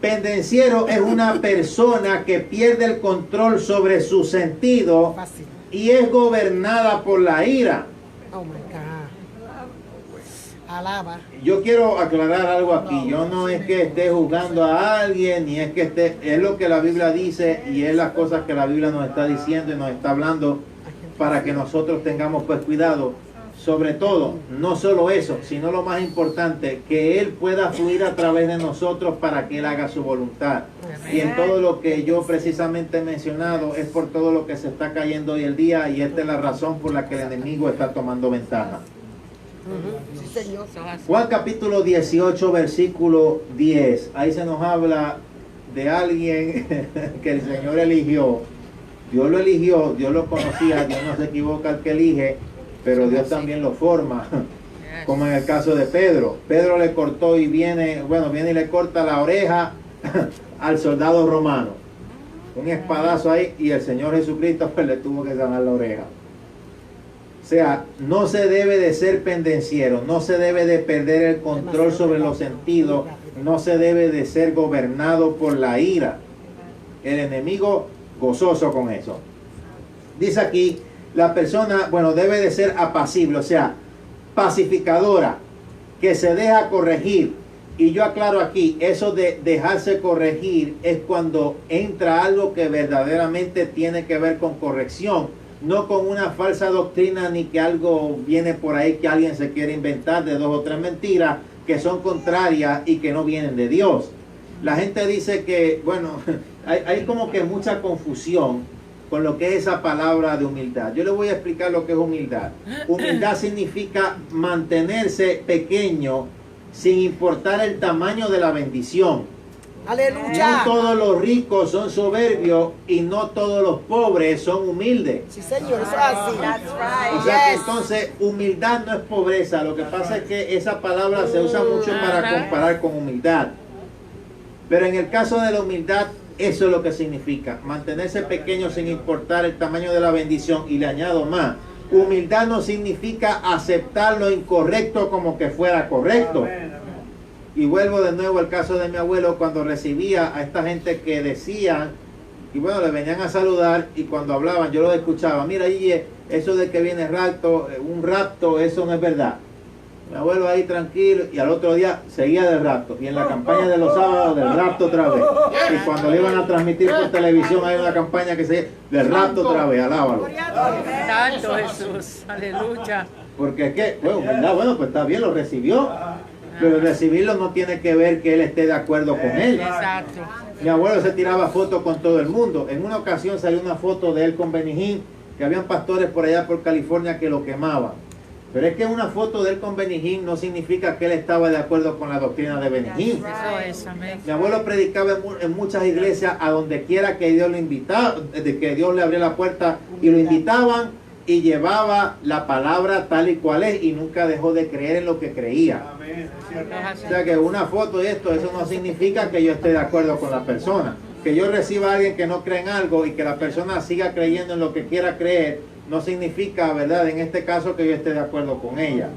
pendenciero es una persona que pierde el control sobre su sentido Fácil. y es gobernada por la ira. Oh my God. Alaba. Yo quiero aclarar algo aquí. Yo no es que esté juzgando a alguien, ni es que esté, es lo que la Biblia dice y es las cosas que la Biblia nos está diciendo y nos está hablando para que nosotros tengamos pues cuidado. Sobre todo, no solo eso, sino lo más importante, que Él pueda fluir a través de nosotros para que Él haga su voluntad. Y en todo lo que yo precisamente he mencionado es por todo lo que se está cayendo hoy el día y esta es la razón por la que el enemigo está tomando ventaja. Sí, Señor. Juan capítulo 18, versículo 10. Ahí se nos habla de alguien que el Señor eligió. Dios lo eligió, Dios lo conocía, Dios no se equivoca al que elige, pero Dios también lo forma. Como en el caso de Pedro. Pedro le cortó y viene y le corta la oreja al soldado romano. Un espadazo ahí y el Señor Jesucristo pues le tuvo que sanar la oreja. O sea, no se debe de ser pendenciero, no se debe de perder el control sobre los sentidos, no se debe de ser gobernado por la ira. El enemigo gozoso con eso. Dice aquí, la persona, debe de ser apacible, o sea, pacificadora, que se deja corregir. Y yo aclaro aquí, eso de dejarse corregir es cuando entra algo que verdaderamente tiene que ver con corrección, no con una falsa doctrina ni que algo viene por ahí que alguien se quiere inventar de 2 o 3 mentiras que son contrarias y que no vienen de Dios. La gente dice que, hay como que mucha confusión con lo que es esa palabra de humildad. Yo le voy a explicar lo que es humildad. Humildad significa mantenerse pequeño sin importar el tamaño de la bendición. Aleluya. No todos los ricos son soberbios y no todos los pobres son humildes. Sí, Señor, eso es así. That's right. O sea que Yes. entonces humildad no es pobreza. Lo que pasa es que esa palabra se usa mucho para comparar con humildad. Pero en el caso de la humildad, eso es lo que significa. Mantenerse pequeño sin importar el tamaño de la bendición. Y le añado más. Humildad no significa aceptar lo incorrecto como que fuera correcto. Y vuelvo de nuevo al caso de mi abuelo cuando recibía a esta gente que decían, y le venían a saludar y cuando hablaban yo los escuchaba, mira Guille, eso de que viene un rapto, eso no es verdad. Mi abuelo ahí tranquilo y al otro día seguía del rapto. Y en la campaña de los sábados del rapto otra vez. Y cuando le iban a transmitir por televisión hay una campaña que se del rapto otra vez, alábalo. Santo Jesús. Aleluya. Porque es que, ¿verdad? Pues está bien, lo recibió. Pero recibirlo no tiene que ver que él esté de acuerdo con él. Exacto. Mi abuelo se tiraba fotos con todo el mundo. En una ocasión salió una foto de él con Benny Hinn, que habían pastores por allá por California que lo quemaban. Pero es que una foto de él con Benny Hinn no significa que él estaba de acuerdo con la doctrina de Benny Hinn. Eso es, amén. Mi abuelo predicaba en muchas iglesias a donde quiera que Dios lo invitaba, de que Dios le abría la puerta y lo invitaban y llevaba la palabra tal y cual es y nunca dejó de creer en lo que creía. O sea que una foto y eso no significa que yo esté de acuerdo con la persona. Que yo reciba a alguien que no cree en algo y que la persona siga creyendo en lo que quiera creer, no significa, ¿verdad? En este caso que yo esté de acuerdo con ella.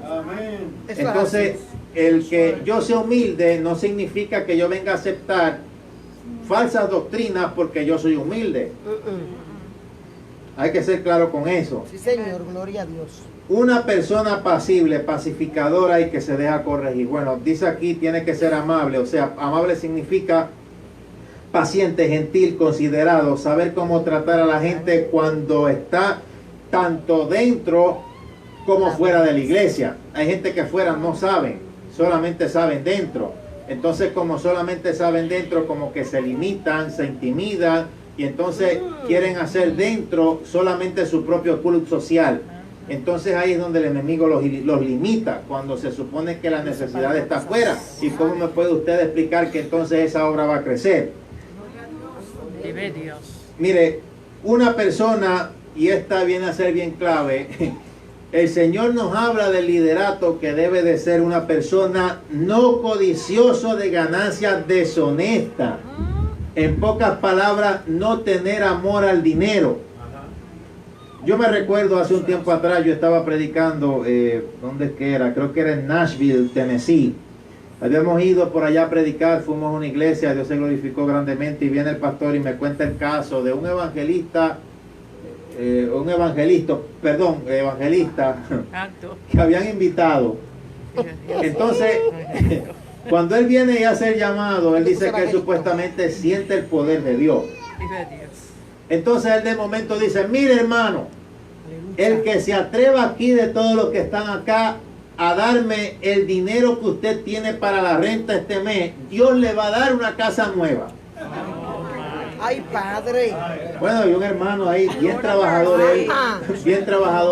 Entonces, el que yo sea humilde no significa que yo venga a aceptar falsas doctrinas porque yo soy humilde. Hay que ser claro con eso. Sí, Señor, gloria a Dios. Una persona pasible, pacificadora y que se deja corregir. Bueno, dice aquí tiene que ser amable. O sea, amable significa paciente, gentil, considerado, saber cómo tratar a la gente cuando está tanto dentro como fuera de la iglesia. Hay gente que fuera no saben, solamente saben dentro. Entonces, como solamente saben dentro, como que se limitan, se intimidan y entonces quieren hacer dentro solamente su propio club social. Entonces ahí es donde el enemigo los limita, cuando se supone que la necesidad está afuera. ¿Y cómo me puede usted explicar que entonces esa obra va a crecer? Vive Dios. Mire, una persona, y esta viene a ser bien clave, el Señor nos habla del liderato que debe de ser una persona no codicioso de ganancias deshonestas. En pocas palabras, no tener amor al dinero. Yo me recuerdo hace un tiempo atrás, yo estaba predicando, ¿dónde es que era? Creo que era en Nashville, Tennessee. Habíamos ido por allá a predicar, fuimos a una iglesia, Dios se glorificó grandemente y viene el pastor y me cuenta el caso de un evangelista Santo. que habían invitado. Entonces, cuando él viene y hace el llamado, él dice que él supuestamente siente el poder de Dios. Vive Dios. Entonces él de momento dice, mire hermano, el que se atreva aquí de todos los que están acá a darme el dinero que usted tiene para la renta este mes, Dios le va a dar una casa nueva. Ay, Padre. Bueno, y un hermano ahí, bien trabajador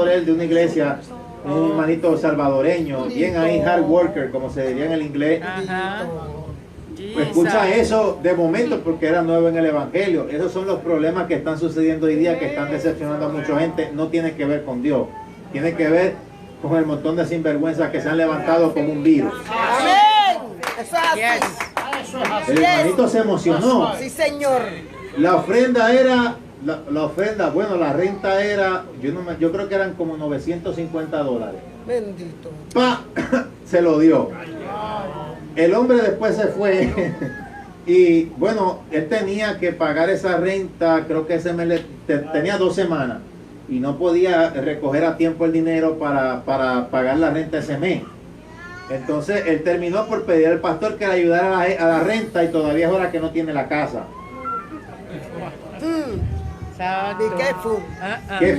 él de una iglesia, un hermanito salvadoreño, bien ahí hard worker, como se diría en el inglés. Ajá. Pues escucha eso de momento porque era nuevo en el evangelio. Esos son los problemas que están sucediendo hoy día, que están decepcionando a mucha gente. No tiene que ver con Dios, tiene que ver con el montón de sinvergüenzas que se han levantado como un virus. Amén. Eso es así. El hermanito se emocionó. Sí, Señor. La ofrenda era, la ofrenda, bueno, la renta era, yo creo que eran como $950. Bendito. ¡Pa! Se lo dio. El hombre después se fue y bueno, él tenía que pagar esa renta, creo que ese mes tenía 2 semanas y no podía recoger a tiempo el dinero para pagar la renta ese mes. Entonces él terminó por pedir al pastor que le ayudara a la renta y todavía es hora que no tiene la casa. Santo. Be careful. Qué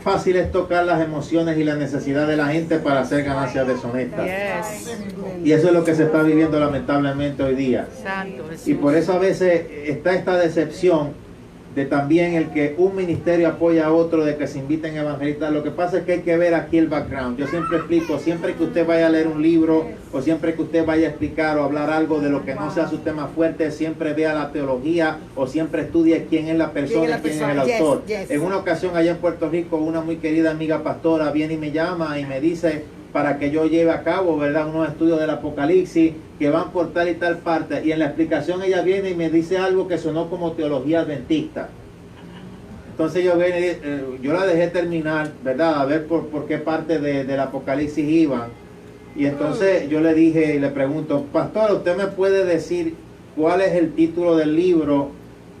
fácil es tocar las emociones y la necesidad de la gente para hacer ganancias deshonestas. Yes. Y eso es lo que se está viviendo lamentablemente hoy día. Santo Jesús. Y por eso a veces está esta decepción de también el que un ministerio apoya a otro, de que se inviten evangelistas. Lo que pasa es que hay que ver aquí el background. Yo siempre explico, siempre que usted vaya a leer un libro o siempre que usted vaya a explicar o hablar algo de lo que no sea su tema fuerte, siempre vea la teología o siempre estudie quién es la persona y quién es el autor. Yes. En una ocasión allá en Puerto Rico, una muy querida amiga pastora viene y me llama y me dice para que yo lleve a cabo, ¿verdad?, unos estudios del Apocalipsis que van por tal y tal parte, y en la explicación ella viene y me dice algo que sonó como teología adventista. Entonces yo la dejé terminar, ¿verdad?, a ver por qué parte del Apocalipsis iban, y entonces yo le dije y le pregunto, pastor, ¿usted me puede decir cuál es el título del libro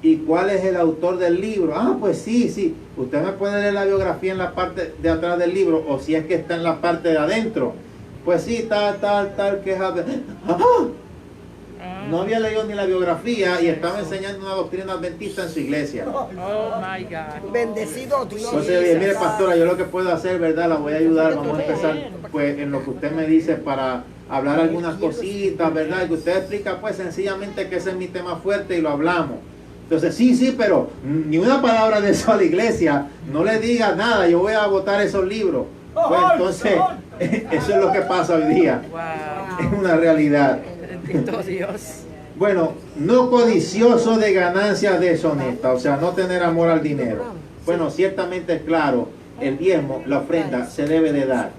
y cuál es el autor del libro? Ah, pues sí, usted me puede leer la biografía en la parte de atrás del libro, o si es que está en la parte de adentro. Pues sí, tal, que es... No había leído ni la biografía y estaba enseñando una doctrina adventista en su iglesia. Oh my God. Bendecido Dios. Entonces, oye, mire, pastora, yo lo que puedo hacer, ¿verdad? La voy a ayudar, vamos a empezar pues en lo que usted me dice para hablar algunas cositas, ¿verdad? Y que usted explica pues sencillamente que ese es mi tema fuerte y lo hablamos. Entonces, sí, pero ni una palabra de eso a la iglesia, no le diga nada, yo voy a botar esos libros. Pues entonces, eso es lo que pasa hoy día. Wow. Es una realidad. Bendito Dios. Bueno, no codicioso de ganancias deshonestas, o sea, no tener amor al dinero. Bueno, ciertamente es claro, el diezmo, la ofrenda, se debe de dar.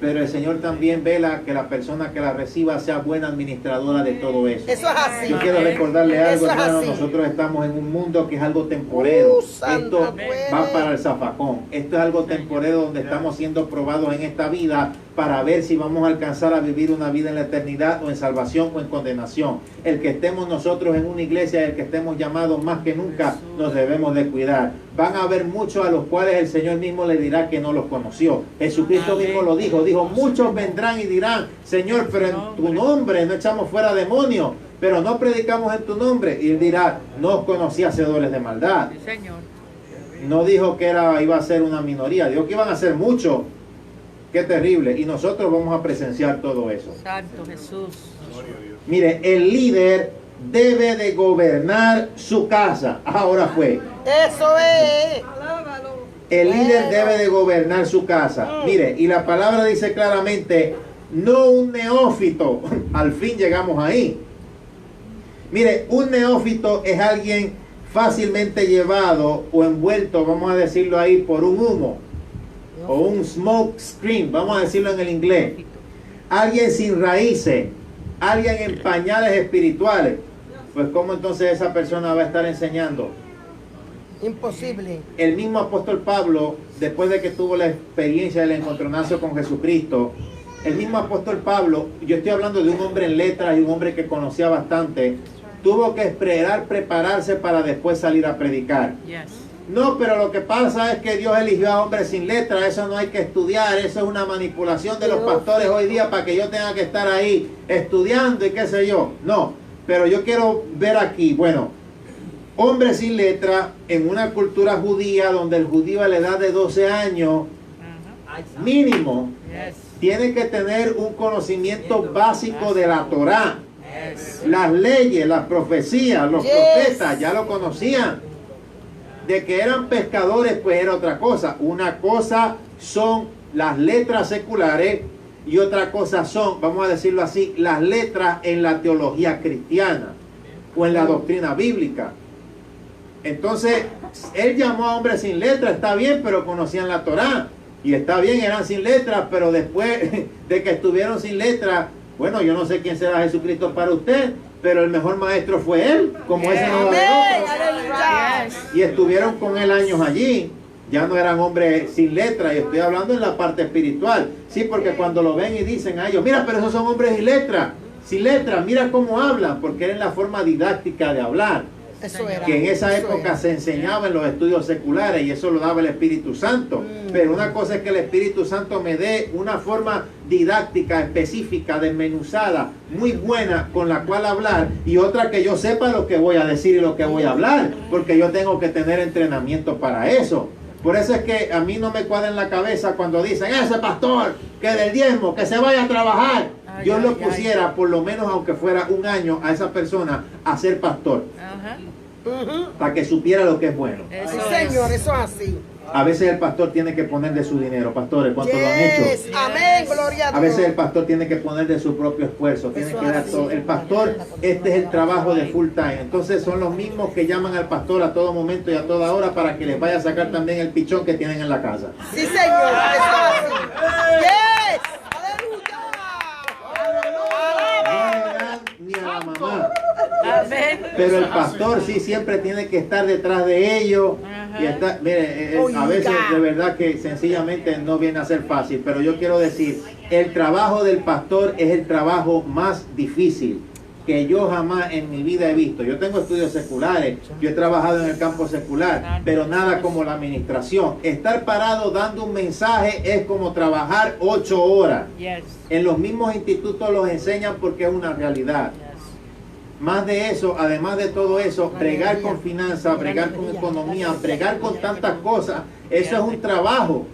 Pero el Señor también vela que la persona que la reciba sea buena administradora de todo eso. Eso es así. Yo quiero recordarle algo, Eso es hermano, así. nosotros estamos en un mundo que es algo temporero. Santa Esto puede. va para el zafacón. Esto es algo temporero donde estamos siendo probados en esta vida para ver si vamos a alcanzar a vivir una vida en la eternidad o en salvación o en condenación. El que estemos nosotros en una iglesia, el que estemos llamados más que nunca, nos debemos de cuidar. Van a haber muchos a los cuales el Señor mismo le dirá que no los conoció. Jesucristo mismo lo dijo, muchos vendrán y dirán, Señor, pero en tu nombre no echamos fuera demonios, pero no predicamos en tu nombre. Y él dirá, no os conocí, hacedores de maldad. Sí, Señor. No dijo que iba a ser una minoría, dijo que iban a ser muchos. Qué terrible. Y nosotros vamos a presenciar todo eso. Santo Jesús. Mire, el líder debe de gobernar su casa. Ahora fue. Eso es. El líder debe de gobernar su casa. Mire, y la palabra dice claramente, no un neófito. Al fin llegamos ahí. Mire, un neófito es alguien fácilmente llevado o envuelto, vamos a decirlo ahí, por un humo o un smoke screen, vamos a decirlo en el inglés. Alguien sin raíces, alguien en pañales espirituales. Pues ¿cómo entonces esa persona va a estar enseñando? Imposible. El mismo apóstol Pablo, después de que tuvo la experiencia del encontronazo con Jesucristo, el mismo apóstol Pablo, yo estoy hablando de un hombre en letras y un hombre que conocía bastante, tuvo que esperar, prepararse para después salir a predicar. Yes. No, pero lo que pasa es que Dios eligió a hombres sin letra, eso no hay que estudiar, eso es una manipulación de los pastores hoy día para que yo tenga que estar ahí estudiando y qué sé yo. No, pero yo quiero ver aquí, bueno, hombres sin letra en una cultura judía donde el judío a la edad de 12 años mínimo Yes. tiene que tener un conocimiento básico de la Torá. Yes. Las leyes, las profecías, los profetas ya lo conocían. De que eran pescadores, pues era otra cosa. Una cosa son las letras seculares y otra cosa son, vamos a decirlo así, las letras en la teología cristiana o en la doctrina bíblica. Entonces, él llamó a hombres sin letras, está bien, pero conocían la Torá. Y está bien, eran sin letras, pero después de que estuvieron sin letras, bueno, yo no sé quién será Jesucristo para usted, pero el mejor maestro fue él, como ese no va a haber otro. Yes. Y estuvieron con él años allí. Ya no eran hombres sin letra, y estoy hablando en la parte espiritual. Sí, porque cuando lo ven y dicen a ellos, mira, pero esos son hombres sin letra, mira cómo hablan, porque era en la forma didáctica de hablar. Eso era. Que en esa Eso época era. se enseñaba en los estudios seculares y eso lo daba el Espíritu Santo. Pero una cosa es que el Espíritu Santo me dé una forma didáctica, específica, desmenuzada, muy buena con la cual hablar, y otra que yo sepa lo que voy a decir y lo que voy a hablar, porque yo tengo que tener entrenamiento para eso. Por eso es que a mí no me cuadra en la cabeza cuando dicen, ese pastor, que del diezmo, que se vaya a trabajar. Ay, Yo lo ay, pusiera, por lo menos aunque fuera un año, a esa persona a ser pastor, Ajá. para que supiera lo que es bueno. Sí, Eso señor, es. eso es así. A veces el pastor tiene que poner de su dinero, pastores, ¿cuántos lo han hecho? Yes, amén, gloria a Dios. A veces el pastor tiene que poner de su propio esfuerzo, tiene Eso que dar así. todo. El pastor, este es el trabajo de full time. Entonces son los mismos que llaman al pastor a todo momento y a toda hora para que les vaya a sacar también el pichón que tienen en la casa. Sí, señor, eso es así. Yes, aleluya. No le dan ni a la mamá. Amén. Pero el pastor sí siempre tiene que estar detrás de ellos. Ajá. Y está, mire, a veces de verdad que sencillamente no viene a ser fácil. Pero yo quiero decir, el trabajo del pastor es el trabajo más difícil que yo jamás en mi vida he visto. Yo tengo estudios seculares, yo he trabajado en el campo secular, pero nada como la administración. Estar parado dando un mensaje es como trabajar 8 horas. Yes. En los mismos institutos los enseñan porque es una realidad. Yes. Más de eso, además de todo eso, bregar con finanzas, bregar con economía, bregar con tantas cosas, eso es un trabajo.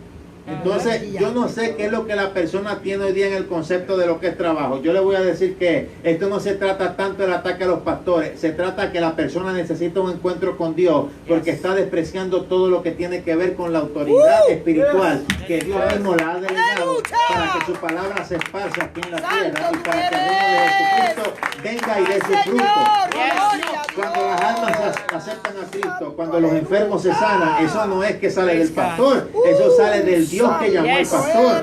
Entonces, yo no sé qué es lo que la persona tiene hoy día en el concepto de lo que es trabajo. Yo le voy a decir que esto no se trata tanto del ataque a los pastores, se trata que la persona necesita un encuentro con Dios, porque está despreciando todo lo que tiene que ver con la autoridad espiritual que Dios mismo la ha delegado para que su palabra se esparza aquí en la tierra y para que el reino de Jesucristo venga y dé su fruto. Cuando las almas aceptan a Cristo, cuando los enfermos se sanan, eso no es que sale del pastor, eso sale del Dios que llamó al pastor,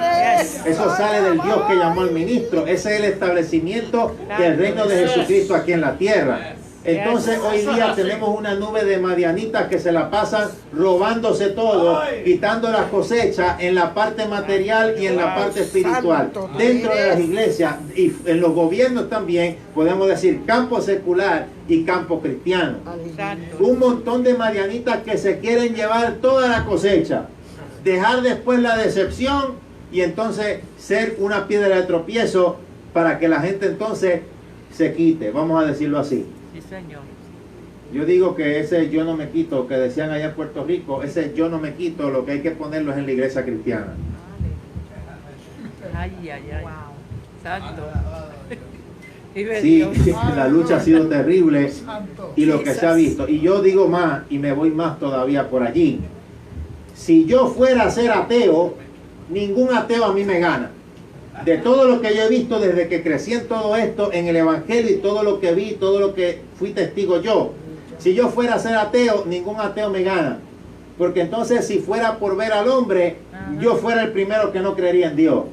eso sale del Dios que llamó al ministro. Ese es el establecimiento del reino de Jesucristo aquí en la tierra. Entonces hoy día tenemos una nube de madianitas que se la pasan robándose todo, quitando la cosecha en la parte material y en la parte espiritual. Dentro de las iglesias y en los gobiernos también podemos decir campo secular y campo cristiano. Un montón de madianitas que se quieren llevar toda la cosecha, dejar después la decepción y entonces ser una piedra de tropiezo para que la gente entonces se quite, vamos a decirlo así. Sí, señor. Yo digo que ese yo no me quito, que decían allá en Puerto Rico, ese yo no me quito, lo que hay que ponerlo es en la iglesia cristiana. Ay, ay, ay. Santo. Vive Sí, Dios. la lucha ha sido terrible y lo que se ha visto. Y yo digo más, y me voy más todavía por allí. Si yo fuera a ser ateo, ningún ateo a mí me gana. De todo lo que yo he visto desde que crecí en todo esto, en el evangelio y todo lo que vi, todo lo que fui testigo yo. Si yo fuera a ser ateo, ningún ateo me gana. Porque entonces si fuera por ver al hombre, yo fuera el primero que no creería en Dios.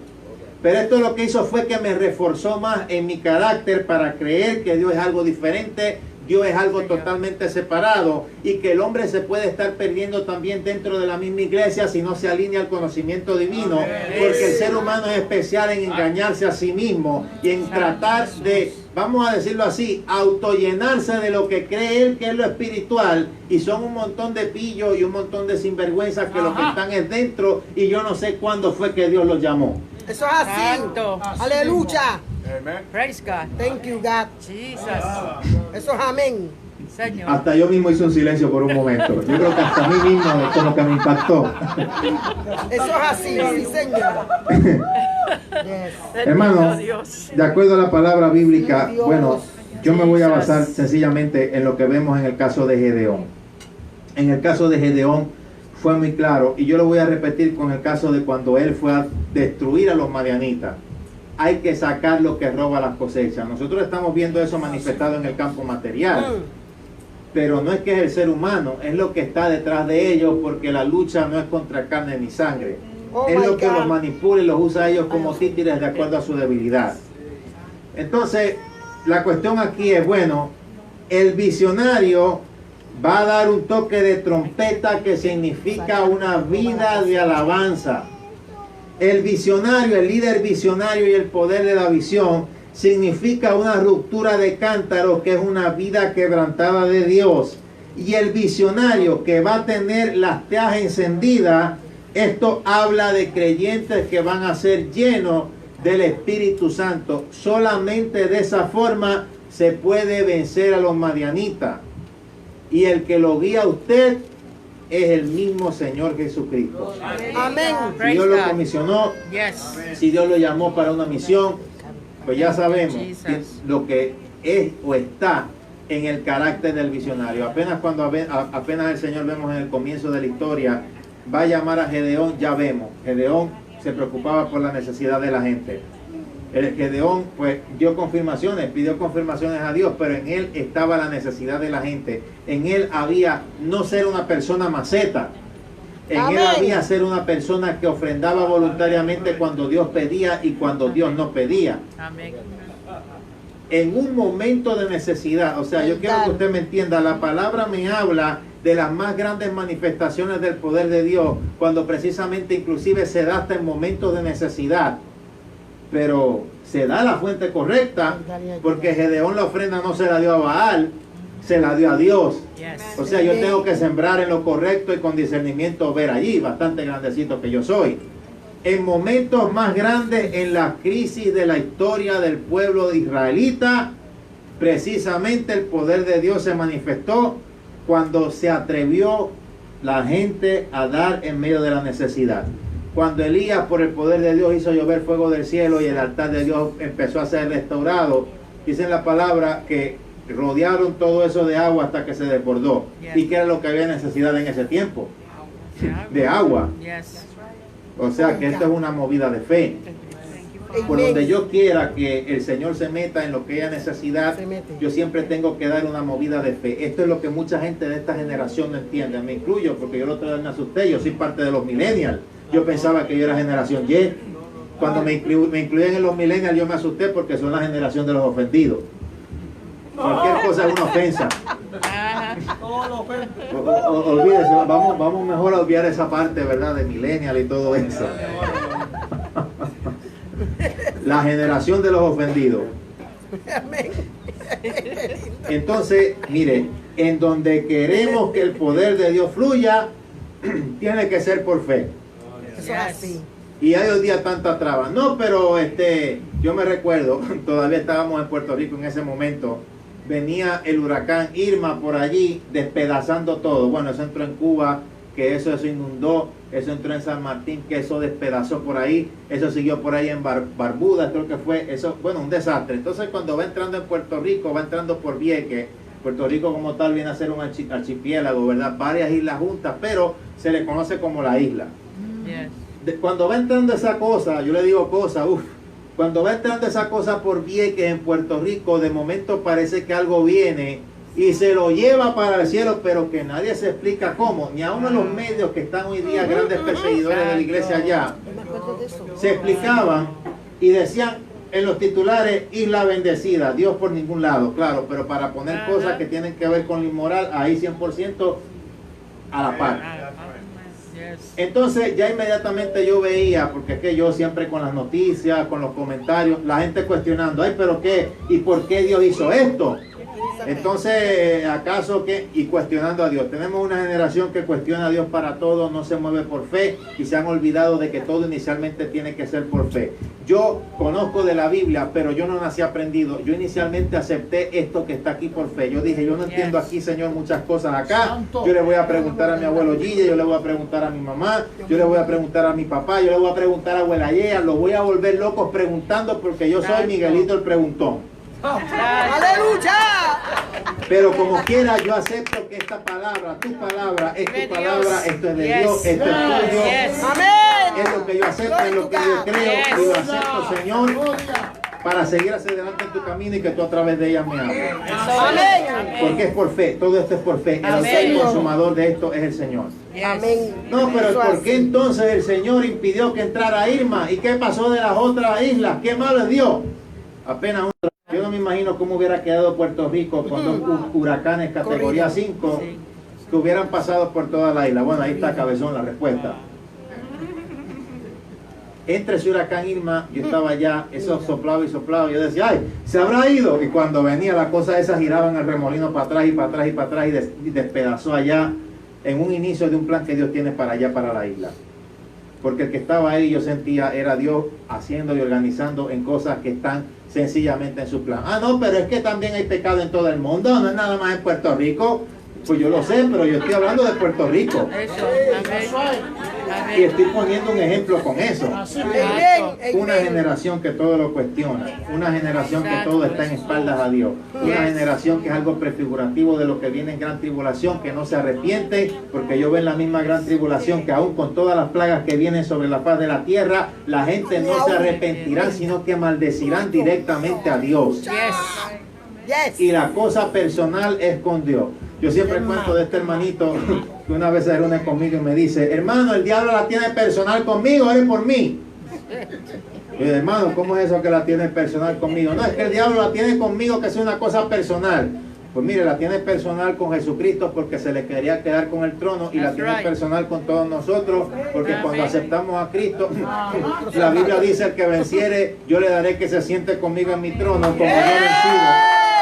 Pero esto lo que hizo fue que me reforzó más en mi carácter para creer que Dios es algo diferente, Dios es algo totalmente separado y que el hombre se puede estar perdiendo también dentro de la misma iglesia si no se alinea al conocimiento divino, porque el ser humano es especial en engañarse a sí mismo y en tratar de, vamos a decirlo así, autollenarse de lo que cree él que es lo espiritual, y son un montón de pillos y un montón de sinvergüenzas que lo que están es dentro, y yo no sé cuándo fue que Dios los llamó. Eso es así. Santo. Aleluya. Praise God. Thank you, God. Jesus. Eso es amén. Señor. Hasta yo mismo hice un silencio por un momento. Yo creo que hasta a mí mismo como que me impactó. Eso es así, sí, señor. Yes. Hermano, Dios. de acuerdo a la palabra bíblica, bueno, yo me voy a basar sencillamente en lo que vemos en el caso de Gedeón. En el caso de Gedeón fue muy claro, y yo lo voy a repetir con el caso de cuando él fue a destruir a los madianitas. Hay que sacar lo que roba las cosechas. Nosotros estamos viendo eso manifestado en el campo material, pero no es que es el ser humano, es lo que está detrás de ellos, porque la lucha no es contra carne ni sangre. Oh Es my lo que God. los manipula y los usa a ellos como títeres de acuerdo a su debilidad. Entonces, la cuestión aquí es, bueno, el visionario va a dar un toque de trompeta que significa una vida de alabanza. El visionario, el líder visionario y el poder de la visión significa una ruptura de cántaros, que es una vida quebrantada de Dios. Y el visionario que va a tener las teas encendidas, esto habla de creyentes que van a ser llenos del Espíritu Santo. Solamente de esa forma se puede vencer a los madianitas. Y el que lo guía a usted es el mismo Señor Jesucristo. Amén. Si Dios lo comisionó, Yes. si Dios lo llamó para una misión, pues ya sabemos que lo que es o está en el carácter del visionario. Apenas el Señor vemos en el comienzo de la historia, va a llamar a Gedeón, ya vemos. Gedeón se preocupaba por la necesidad de la gente. El Gedeón pues pidió confirmaciones a Dios, pero en él estaba la necesidad de la gente. En él había no ser una persona maceta. En él Amén. había ser una persona que ofrendaba voluntariamente cuando Dios pedía y cuando Dios no pedía. Amén. En un momento de necesidad, o sea, yo quiero que usted me entienda, la palabra me habla de las más grandes manifestaciones del poder de Dios, cuando precisamente inclusive se da hasta en momentos de necesidad. Pero se da la fuente correcta, porque Gedeón la ofrenda no se la dio a Baal, se la dio a Dios. Yes. O sea, yo tengo que sembrar en lo correcto y con discernimiento ver allí, bastante grandecito que yo soy. En momentos más grandes, en la crisis de la historia del pueblo israelita, precisamente el poder de Dios se manifestó cuando se atrevió la gente a dar en medio de la necesidad. Cuando Elías, por el poder de Dios, hizo llover fuego del cielo y el altar de Dios empezó a ser restaurado, dice en la palabra que rodearon todo eso de agua hasta que se desbordó. ¿Y qué era lo que había necesidad en ese tiempo? De agua. Yes. O sea que esto es una movida de fe. Por donde yo quiera que el Señor se meta en lo que haya necesidad, yo siempre tengo que dar una movida de fe. Esto es lo que mucha gente de esta generación no entiende. Me incluyo, porque yo el otro día me asusté. Yo soy parte de los millennials. Yo pensaba que yo era generación Y. Cuando me incluyen en los millennials, yo me asusté porque son la generación de los ofendidos. Cualquier cosa es una ofensa. Ajá. Olvídese, vamos mejor a obviar esa parte, ¿verdad? De millennial y todo eso. La generación de los ofendidos. Entonces, mire, en donde queremos que el poder de Dios fluya, tiene que ser por fe. Eso es así. Y hay hoy día tanta traba. No, pero yo me recuerdo, todavía estábamos en Puerto Rico en ese momento, venía el huracán Irma por allí despedazando todo. Bueno, eso entró en Cuba, que eso inundó, eso entró en San Martín, que eso despedazó por ahí, eso siguió por ahí en Barbuda, creo que fue, eso, bueno, un desastre. Entonces cuando va entrando en Puerto Rico, va entrando por Vieques, Puerto Rico como tal viene a ser un archipiélago, ¿verdad? Varias islas juntas, pero se le conoce como la isla. Yes. Cuando va entrando esa cosa, yo le digo cosa, cuando va entrando esa cosa por Vieques en Puerto Rico, de momento parece que algo viene y se lo lleva para el cielo, pero que nadie se explica cómo, ni a uno de los medios que están hoy día, grandes perseguidores de la iglesia allá, se explicaban y decían en los titulares, isla bendecida, Dios por ningún lado, claro, pero para poner cosas que tienen que ver con lo inmoral, ahí 100% a la par. Yes. Entonces ya inmediatamente yo veía, porque es que yo siempre con las noticias, con los comentarios, la gente cuestionando, ay, pero qué, y por qué Dios hizo esto. Entonces, ¿acaso qué? Y cuestionando a Dios. Tenemos una generación que cuestiona a Dios para todo, no se mueve por fe y se han olvidado de que todo inicialmente tiene que ser por fe. Yo conozco de la Biblia, pero yo no nací aprendido. Yo inicialmente acepté esto que está aquí por fe. Yo dije, yo no entiendo aquí, Señor, muchas cosas acá. Yo le voy a preguntar a mi abuelo Gille, yo le voy a preguntar a mi mamá, yo le voy a preguntar a mi papá, yo le voy a preguntar a abuela Yea. Los voy a volver locos preguntando porque yo soy Miguelito el Preguntón. ¡Aleluya! Pero como quiera, yo acepto que esta palabra, tu palabra, es tu palabra, esto es de Dios, esto es tuyo. Amén. Es lo que yo acepto, es lo que yo creo y lo acepto, Señor, para seguir hacia adelante en tu camino y que tú a través de ella me hables. Amén. Porque es por fe, todo esto es por fe. El autor y consumador de esto es el Señor. Amén. No, pero ¿por qué entonces el Señor impidió que entrara Irma? ¿Y qué pasó de las otras islas? ¿Qué malo es Dios? Apenas yo no me imagino cómo hubiera quedado Puerto Rico con dos huracanes categoría 5 que hubieran pasado por toda la isla. Bueno, ahí está Cabezón la respuesta. Entre ese huracán Irma, yo estaba allá, eso soplaba y soplaba, yo decía, ay, se habrá ido. Y cuando venía la cosa esa, giraban el remolino para atrás y para atrás y para atrás y despedazó allá en un inicio de un plan que Dios tiene para allá, para la isla. Porque el que estaba ahí, yo sentía, era Dios haciendo y organizando en cosas que están sencillamente en su plan. Ah, no, pero es que también hay pecado en todo el mundo, no es nada más en Puerto Rico. Pues yo lo sé, pero yo estoy hablando de Puerto Rico. Eso. Amén. Y estoy poniendo un ejemplo con eso. Amén. Una generación que todo lo cuestiona, una generación que todo está en espaldas a Dios, una generación que es algo prefigurativo de lo que viene en gran tribulación, que no se arrepiente, porque yo veo en la misma gran tribulación que aún con todas las plagas que vienen sobre la faz de la tierra, la gente no se arrepentirá, sino que maldecirán directamente a Dios. Y la cosa personal es con Dios. Yo siempre cuento de este hermanito que una vez se reúne conmigo y me dice, hermano, el diablo la tiene personal conmigo, es por mí. Y yo, hermano, ¿cómo es eso que la tiene personal conmigo? No, es que el diablo la tiene conmigo, que es una cosa personal. Pues mire, la tiene personal con Jesucristo porque se le quería quedar con el trono, y la tiene personal con todos nosotros porque cuando aceptamos a Cristo, la Biblia dice, el que venciere, yo le daré que se siente conmigo en mi trono, como yo he vencido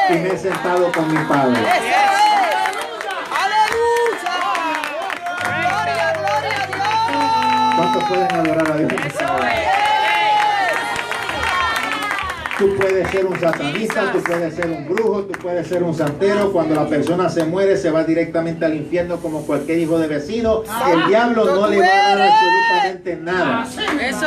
y me he sentado con mi Padre. ¿Cuántos pueden adorar a Dios? Tú puedes ser un satanista, tú puedes ser un brujo, tú puedes ser un santero. Cuando la persona se muere, se va directamente al infierno como cualquier hijo de vecino. El diablo no le va a dar absolutamente nada.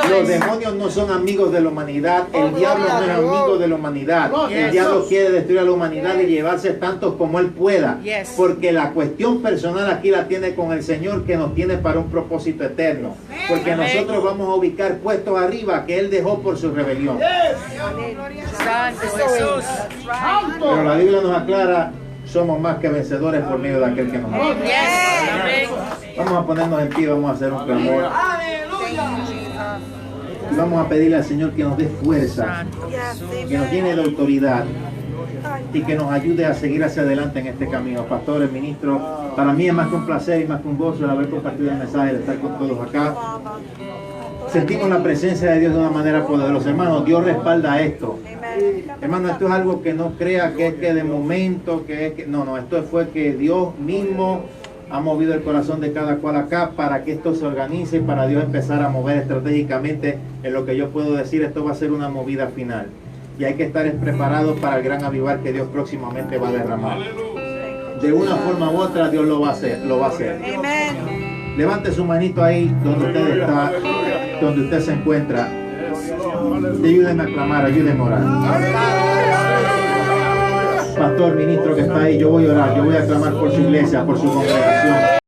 Los demonios no son amigos de la humanidad. El diablo no es amigo de la humanidad. El diablo quiere destruir a la humanidad y llevarse tantos como él pueda. Porque la cuestión personal aquí la tiene con el Señor, que nos tiene para un propósito eterno. Porque nosotros vamos a ubicar puestos arriba que él dejó por su rebelión. Pero la Biblia nos aclara, somos más que vencedores por medio de aquel que nos ama. Vamos a ponernos en pie, vamos a hacer un clamor. Y vamos a pedirle al Señor que nos dé fuerza, que nos llene de autoridad. y que nos ayude a seguir hacia adelante en este camino. Pastores, ministros, para mí es más que un placer y más que un gozo el haber compartido el mensaje, de estar con todos acá. Sentimos la presencia de Dios de una manera poderosa. Hermano, Dios respalda esto. Hermano, esto es algo que no crea que es que de momento, que es que... No, esto fue que Dios mismo ha movido el corazón de cada cual acá para que esto se organice, para Dios empezar a mover estratégicamente. En lo que yo puedo decir, esto va a ser una movida final. Y hay que estar preparados para el gran avivar que Dios próximamente va a derramar. De una forma u otra, Dios lo va a hacer. Amén. Levante su manito ahí donde usted está, donde usted se encuentra. Y ayúdenme a clamar, ayúdenme a orar. Pastor, ministro que está ahí, yo voy a orar, yo voy a clamar por su iglesia, por su congregación.